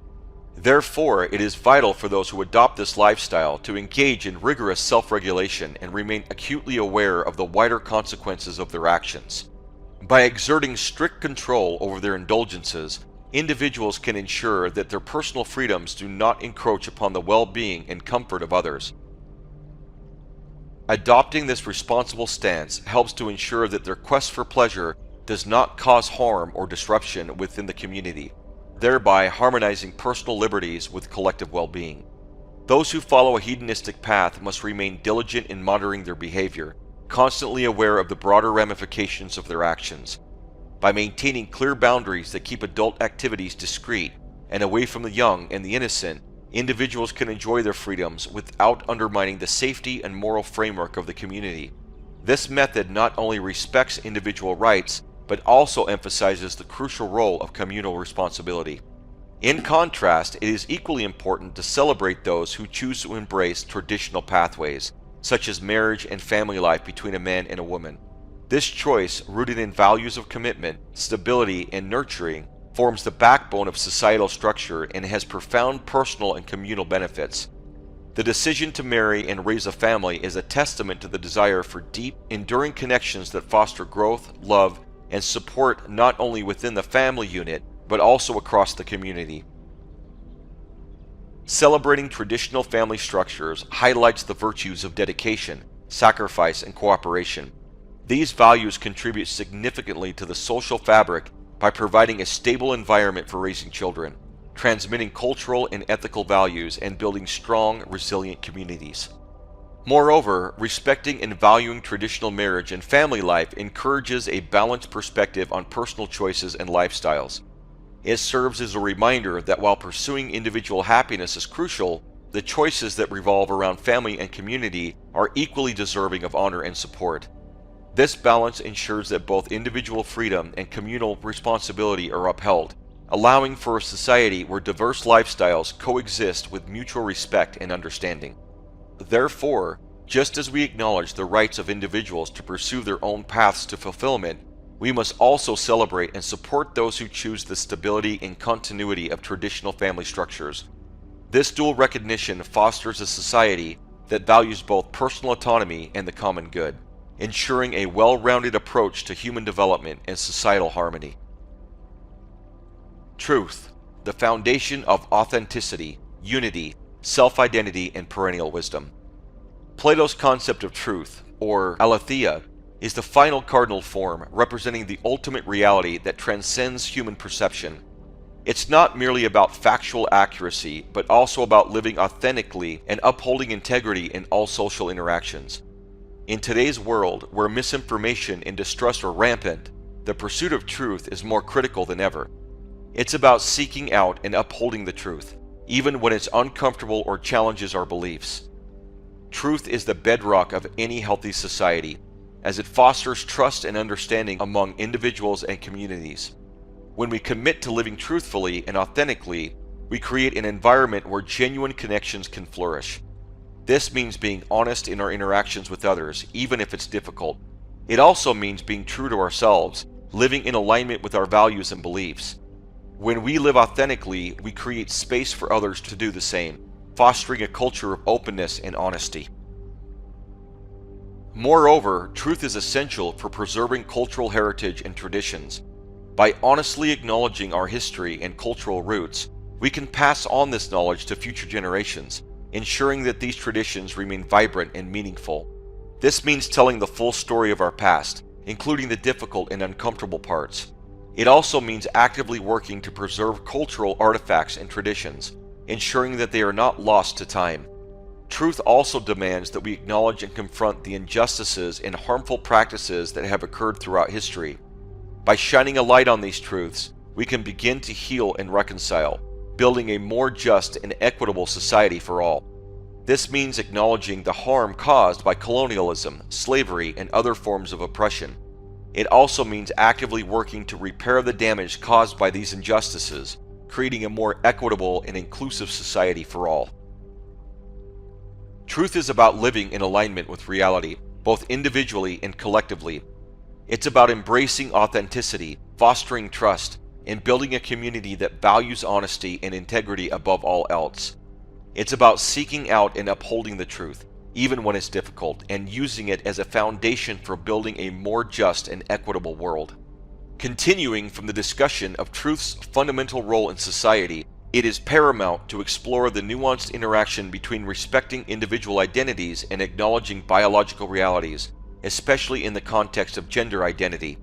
Therefore, it is vital for those who adopt this lifestyle to engage in rigorous self-regulation and remain acutely aware of the wider consequences of their actions. By exerting strict control over their indulgences, individuals can ensure that their personal freedoms do not encroach upon the well-being and comfort of others. Adopting this responsible stance helps to ensure that their quest for pleasure does not cause harm or disruption within the community, thereby harmonizing personal liberties with collective well-being. Those who follow a hedonistic path must remain diligent in monitoring their behavior, constantly aware of the broader ramifications of their actions. By maintaining clear boundaries that keep adult activities discreet and away from the young and the innocent, individuals can enjoy their freedoms without undermining the safety and moral framework of the community. This method not only respects individual rights, but also emphasizes the crucial role of communal responsibility. In contrast, it is equally important to celebrate those who choose to embrace traditional pathways, such as marriage and family life between a man and a woman. This choice, rooted in values of commitment, stability, and nurturing, forms the backbone of societal structure and has profound personal and communal benefits. The decision to marry and raise a family is a testament to the desire for deep, enduring connections that foster growth, love, and support not only within the family unit, but also across the community. Celebrating traditional family structures highlights the virtues of dedication, sacrifice, and cooperation. These values contribute significantly to the social fabric by providing a stable environment for raising children, transmitting cultural and ethical values, and building strong, resilient communities. Moreover, respecting and valuing traditional marriage and family life encourages a balanced perspective on personal choices and lifestyles. It serves as a reminder that while pursuing individual happiness is crucial, the choices that revolve around family and community are equally deserving of honor and support. This balance ensures that both individual freedom and communal responsibility are upheld, allowing for a society where diverse lifestyles coexist with mutual respect and understanding. Therefore, just as we acknowledge the rights of individuals to pursue their own paths to fulfillment, we must also celebrate and support those who choose the stability and continuity of traditional family structures. This dual recognition fosters a society that values both personal autonomy and the common good, ensuring a well-rounded approach to human development and societal harmony. Truth, the foundation of authenticity, unity, self-identity, and perennial wisdom. Plato's concept of truth, or aletheia, is the final cardinal form representing the ultimate reality that transcends human perception. It's not merely about factual accuracy, but also about living authentically and upholding integrity in all social interactions. In today's world, where misinformation and distrust are rampant, the pursuit of truth is more critical than ever. It's about seeking out and upholding the truth, even when it's uncomfortable or challenges our beliefs. Truth is the bedrock of any healthy society, as it fosters trust and understanding among individuals and communities. When we commit to living truthfully and authentically, we create an environment where genuine connections can flourish. This means being honest in our interactions with others, even if it's difficult. It also means being true to ourselves, living in alignment with our values and beliefs. When we live authentically, we create space for others to do the same, fostering a culture of openness and honesty. Moreover, truth is essential for preserving cultural heritage and traditions. By honestly acknowledging our history and cultural roots, we can pass on this knowledge to future generations, ensuring that these traditions remain vibrant and meaningful. This means telling the full story of our past, including the difficult and uncomfortable parts. It also means actively working to preserve cultural artifacts and traditions, ensuring that they are not lost to time. Truth also demands that we acknowledge and confront the injustices and harmful practices that have occurred throughout history. By shining a light on these truths, we can begin to heal and reconcile, building a more just and equitable society for all. This means acknowledging the harm caused by colonialism, slavery, and other forms of oppression. It also means actively working to repair the damage caused by these injustices, creating a more equitable and inclusive society for all. Truth is about living in alignment with reality, both individually and collectively. It's about embracing authenticity, fostering trust, and building a community that values honesty and integrity above all else. It's about seeking out and upholding the truth, even when it's difficult, and using it as a foundation for building a more just and equitable world. Continuing from the discussion of truth's fundamental role in society, it is paramount to explore the nuanced interaction between respecting individual identities and acknowledging biological realities, especially in the context of gender identity.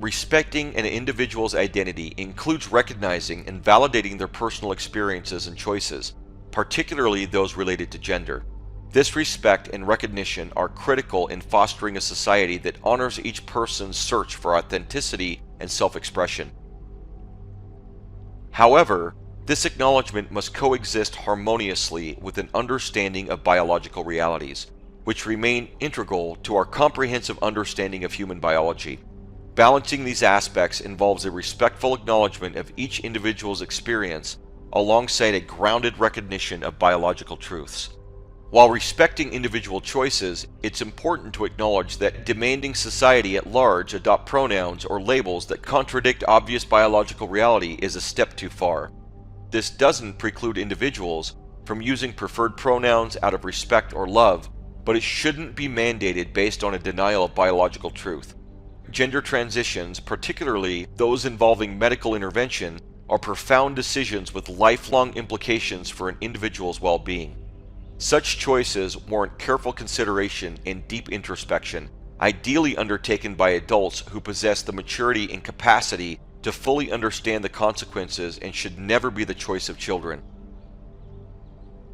Respecting an individual's identity includes recognizing and validating their personal experiences and choices, particularly those related to gender. This respect and recognition are critical in fostering a society that honors each person's search for authenticity and self-expression. However, this acknowledgement must coexist harmoniously with an understanding of biological realities, which remain integral to our comprehensive understanding of human biology. Balancing these aspects involves a respectful acknowledgement of each individual's experience alongside a grounded recognition of biological truths. While respecting individual choices, it's important to acknowledge that demanding society at large adopt pronouns or labels that contradict obvious biological reality is a step too far. This doesn't preclude individuals from using preferred pronouns out of respect or love, but it shouldn't be mandated based on a denial of biological truth. Gender transitions, particularly those involving medical intervention, are profound decisions with lifelong implications for an individual's well-being. Such choices warrant careful consideration and deep introspection, ideally undertaken by adults who possess the maturity and capacity to fully understand the consequences, and should never be the choice of children.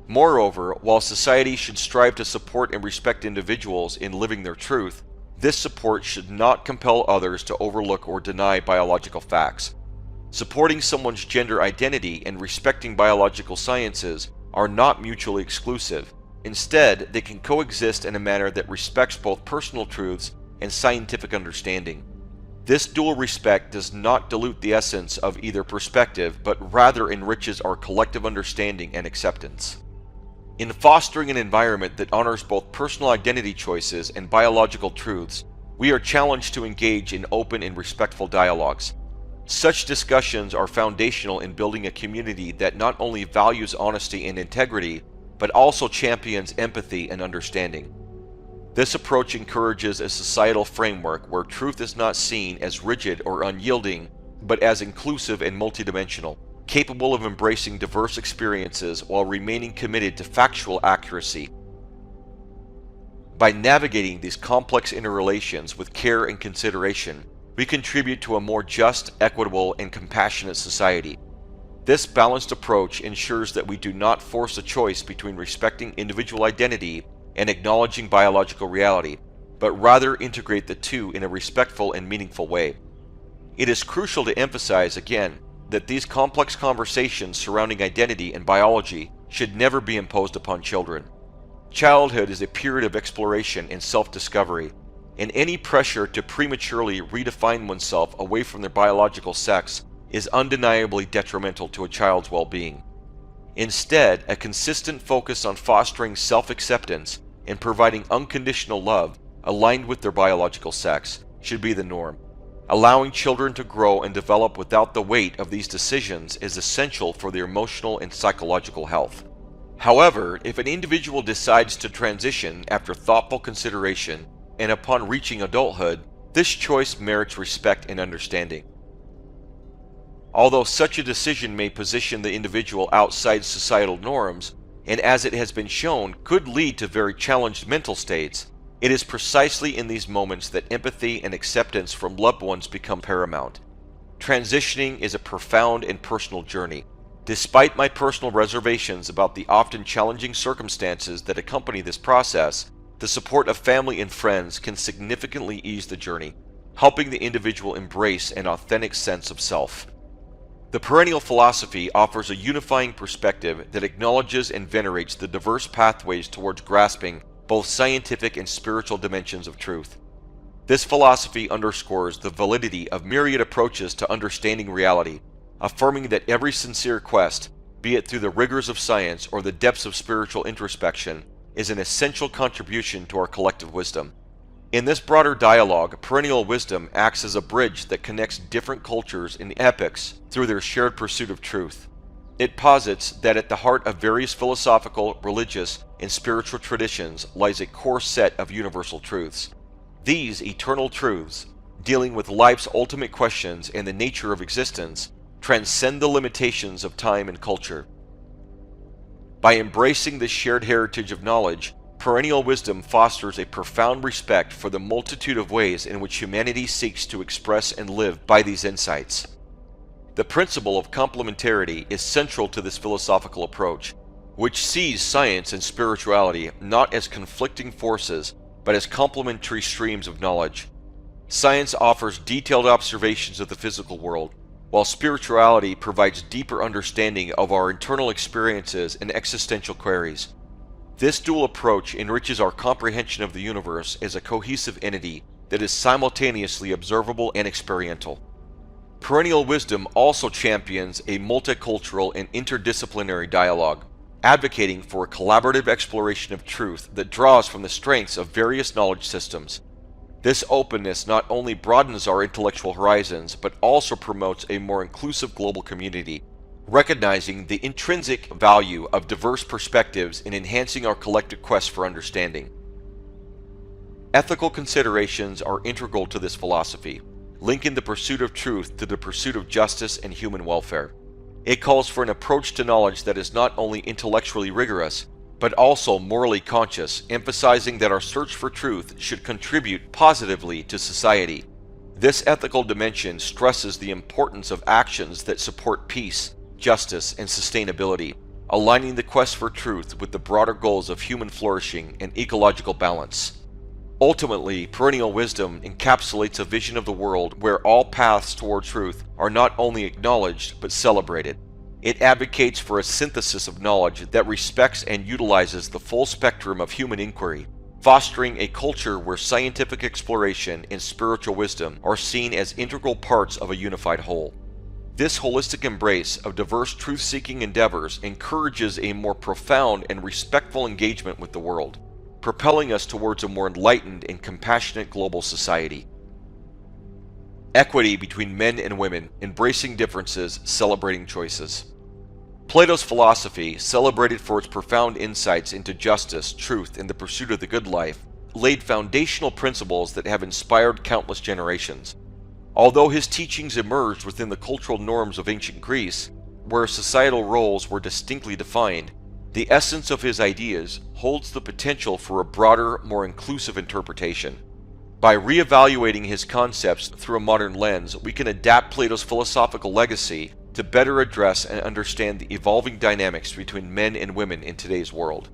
Moreover, while society should strive to support and respect individuals in living their truth, this support should not compel others to overlook or deny biological facts. Supporting someone's gender identity and respecting biological sciences are not mutually exclusive. Instead, they can coexist in a manner that respects both personal truths and scientific understanding. This dual respect does not dilute the essence of either perspective, but rather enriches our collective understanding and acceptance. In fostering an environment that honors both personal identity choices and biological truths, we are challenged to engage in open and respectful dialogues. Such discussions are foundational in building a community that not only values honesty and integrity, but also champions empathy and understanding. This approach encourages a societal framework where truth is not seen as rigid or unyielding, but as inclusive and multidimensional, capable of embracing diverse experiences while remaining committed to factual accuracy. By navigating these complex interrelations with care and consideration, we contribute to a more just, equitable, and compassionate society. This balanced approach ensures that we do not force a choice between respecting individual identity and acknowledging biological reality, but rather integrate the two in a respectful and meaningful way. It is crucial to emphasize again that these complex conversations surrounding identity and biology should never be imposed upon children. Childhood is a period of exploration and self-discovery, and any pressure to prematurely redefine oneself away from their biological sex is undeniably detrimental to a child's well-being. Instead, a consistent focus on fostering self-acceptance and providing unconditional love aligned with their biological sex should be the norm. Allowing children to grow and develop without the weight of these decisions is essential for their emotional and psychological health. However, if an individual decides to transition after thoughtful consideration and upon reaching adulthood, this choice merits respect and understanding. Although such a decision may position the individual outside societal norms, and as it has been shown, could lead to very challenged mental states, it is precisely in these moments that empathy and acceptance from loved ones become paramount. Transitioning is a profound and personal journey. Despite my personal reservations about the often challenging circumstances that accompany this process, the support of family and friends can significantly ease the journey, helping the individual embrace an authentic sense of self. The perennial philosophy offers a unifying perspective that acknowledges and venerates the diverse pathways towards grasping both scientific and spiritual dimensions of truth. This philosophy underscores the validity of myriad approaches to understanding reality, affirming that every sincere quest, be it through the rigors of science or the depths of spiritual introspection, is an essential contribution to our collective wisdom. In this broader dialogue, perennial wisdom acts as a bridge that connects different cultures and epochs through their shared pursuit of truth. It posits that at the heart of various philosophical, religious, and spiritual traditions lies a core set of universal truths. These eternal truths, dealing with life's ultimate questions and the nature of existence, transcend the limitations of time and culture. By embracing this shared heritage of knowledge, perennial wisdom fosters a profound respect for the multitude of ways in which humanity seeks to express and live by these insights. The principle of complementarity is central to this philosophical approach, which sees science and spirituality not as conflicting forces, but as complementary streams of knowledge. Science offers detailed observations of the physical world, while spirituality provides deeper understanding of our internal experiences and existential queries. This dual approach enriches our comprehension of the universe as a cohesive entity that is simultaneously observable and experiential. Perennial wisdom also champions a multicultural and interdisciplinary dialogue. advocating for a collaborative exploration of truth that draws from the strengths of various knowledge systems. This openness not only broadens our intellectual horizons, but also promotes a more inclusive global community, recognizing the intrinsic value of diverse perspectives in enhancing our collective quest for understanding. Ethical considerations are integral to this philosophy, linking the pursuit of truth to the pursuit of justice and human welfare. It calls for an approach to knowledge that is not only intellectually rigorous, but also morally conscious, emphasizing that our search for truth should contribute positively to society. This ethical dimension stresses the importance of actions that support peace, justice, and sustainability, aligning the quest for truth with the broader goals of human flourishing and ecological balance. Ultimately, perennial wisdom encapsulates a vision of the world where all paths toward truth are not only acknowledged but celebrated. It advocates for a synthesis of knowledge that respects and utilizes the full spectrum of human inquiry, fostering a culture where scientific exploration and spiritual wisdom are seen as integral parts of a unified whole. This holistic embrace of diverse truth-seeking endeavors encourages a more profound and respectful engagement with the world, propelling us towards a more enlightened and compassionate global society. Equity between men and women, embracing differences, celebrating choices. Plato's philosophy, celebrated for its profound insights into justice, truth, and the pursuit of the good life, laid foundational principles that have inspired countless generations. Although his teachings emerged within the cultural norms of ancient Greece, where societal roles were distinctly defined, the essence of his ideas holds the potential for a broader, more inclusive interpretation. By re-evaluating his concepts through a modern lens, we can adapt Plato's philosophical legacy to better address and understand the evolving dynamics between men and women in today's world.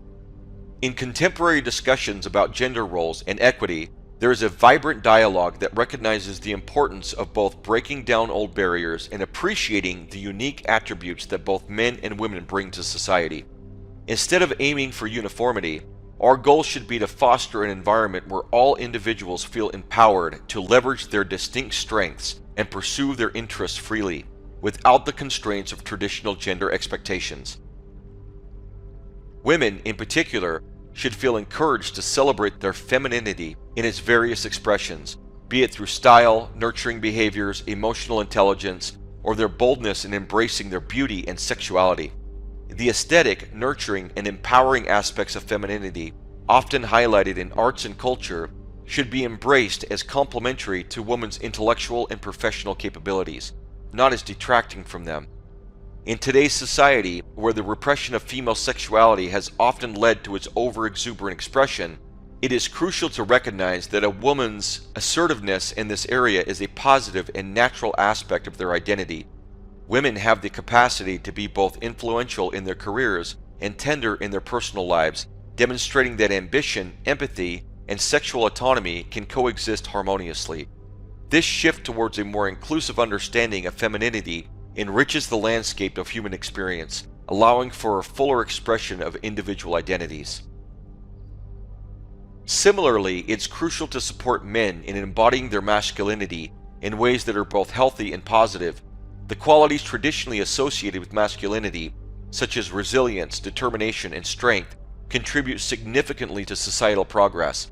In contemporary discussions about gender roles and equity, there is a vibrant dialogue that recognizes the importance of both breaking down old barriers and appreciating the unique attributes that both men and women bring to society. Instead of aiming for uniformity, our goal should be to foster an environment where all individuals feel empowered to leverage their distinct strengths and pursue their interests freely, without the constraints of traditional gender expectations. Women, in particular, should feel encouraged to celebrate their femininity in its various expressions, be it through style, nurturing behaviors, emotional intelligence, or their boldness in embracing their beauty and sexuality. The aesthetic, nurturing, and empowering aspects of femininity, often highlighted in arts and culture, should be embraced as complementary to women's intellectual and professional capabilities, not as detracting from them. In today's society, where the repression of female sexuality has often led to its over-exuberant expression, it is crucial to recognize that a woman's assertiveness in this area is a positive and natural aspect of their identity. Women have the capacity to be both influential in their careers and tender in their personal lives, demonstrating that ambition, empathy, and sexual autonomy can coexist harmoniously. This shift towards a more inclusive understanding of femininity enriches the landscape of human experience, allowing for a fuller expression of individual identities. Similarly, it's crucial to support men in embodying their masculinity in ways that are both healthy and positive. The qualities traditionally associated with masculinity, such as resilience, determination, and strength, contribute significantly to societal progress.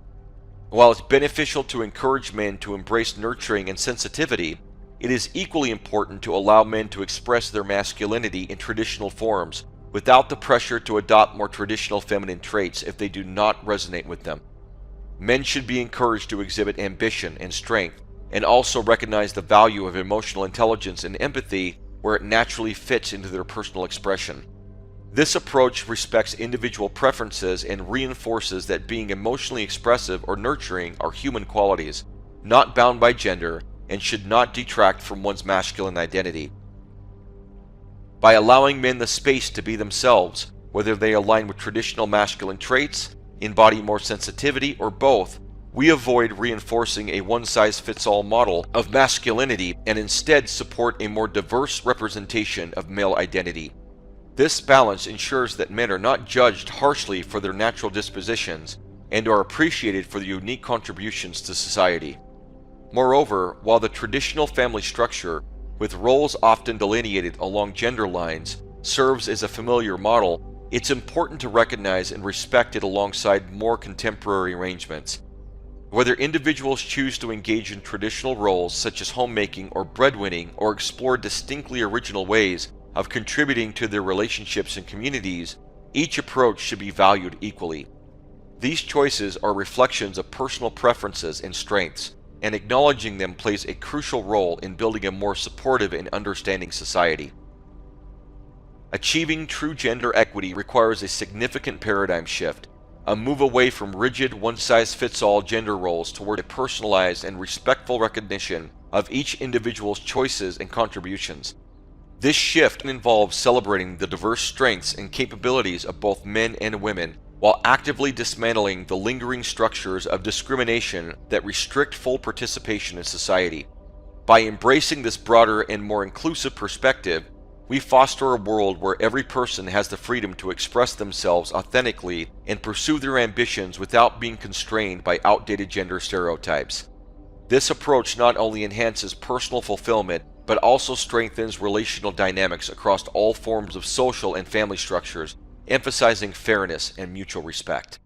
While it's beneficial to encourage men to embrace nurturing and sensitivity, it is equally important to allow men to express their masculinity in traditional forms, without the pressure to adopt more traditional feminine traits if they do not resonate with them. Men should be encouraged to exhibit ambition and strength, and also recognize the value of emotional intelligence and empathy where it naturally fits into their personal expression. This approach respects individual preferences and reinforces that being emotionally expressive or nurturing are human qualities, not bound by gender, and should not detract from one's masculine identity. By allowing men the space to be themselves, whether they align with traditional masculine traits, embody more sensitivity, or both, we avoid reinforcing a one-size-fits-all model of masculinity and instead support a more diverse representation of male identity. This balance ensures that men are not judged harshly for their natural dispositions and are appreciated for their unique contributions to society. Moreover, while the traditional family structure, with roles often delineated along gender lines, serves as a familiar model, it's important to recognize and respect it alongside more contemporary arrangements. Whether individuals choose to engage in traditional roles such as homemaking or breadwinning, or explore distinctly original ways of contributing to their relationships and communities, each approach should be valued equally. These choices are reflections of personal preferences and strengths, and acknowledging them plays a crucial role in building a more supportive and understanding society. Achieving true gender equity requires a significant paradigm shift, a move away from rigid one-size-fits-all gender roles toward a personalized and respectful recognition of each individual's choices and contributions. This shift involves celebrating the diverse strengths and capabilities of both men and women, while actively dismantling the lingering structures of discrimination that restrict full participation in society. By embracing this broader and more inclusive perspective, we foster a world where every person has the freedom to express themselves authentically and pursue their ambitions without being constrained by outdated gender stereotypes. This approach not only enhances personal fulfillment, but also strengthens relational dynamics across all forms of social and family structures, emphasizing fairness and mutual respect.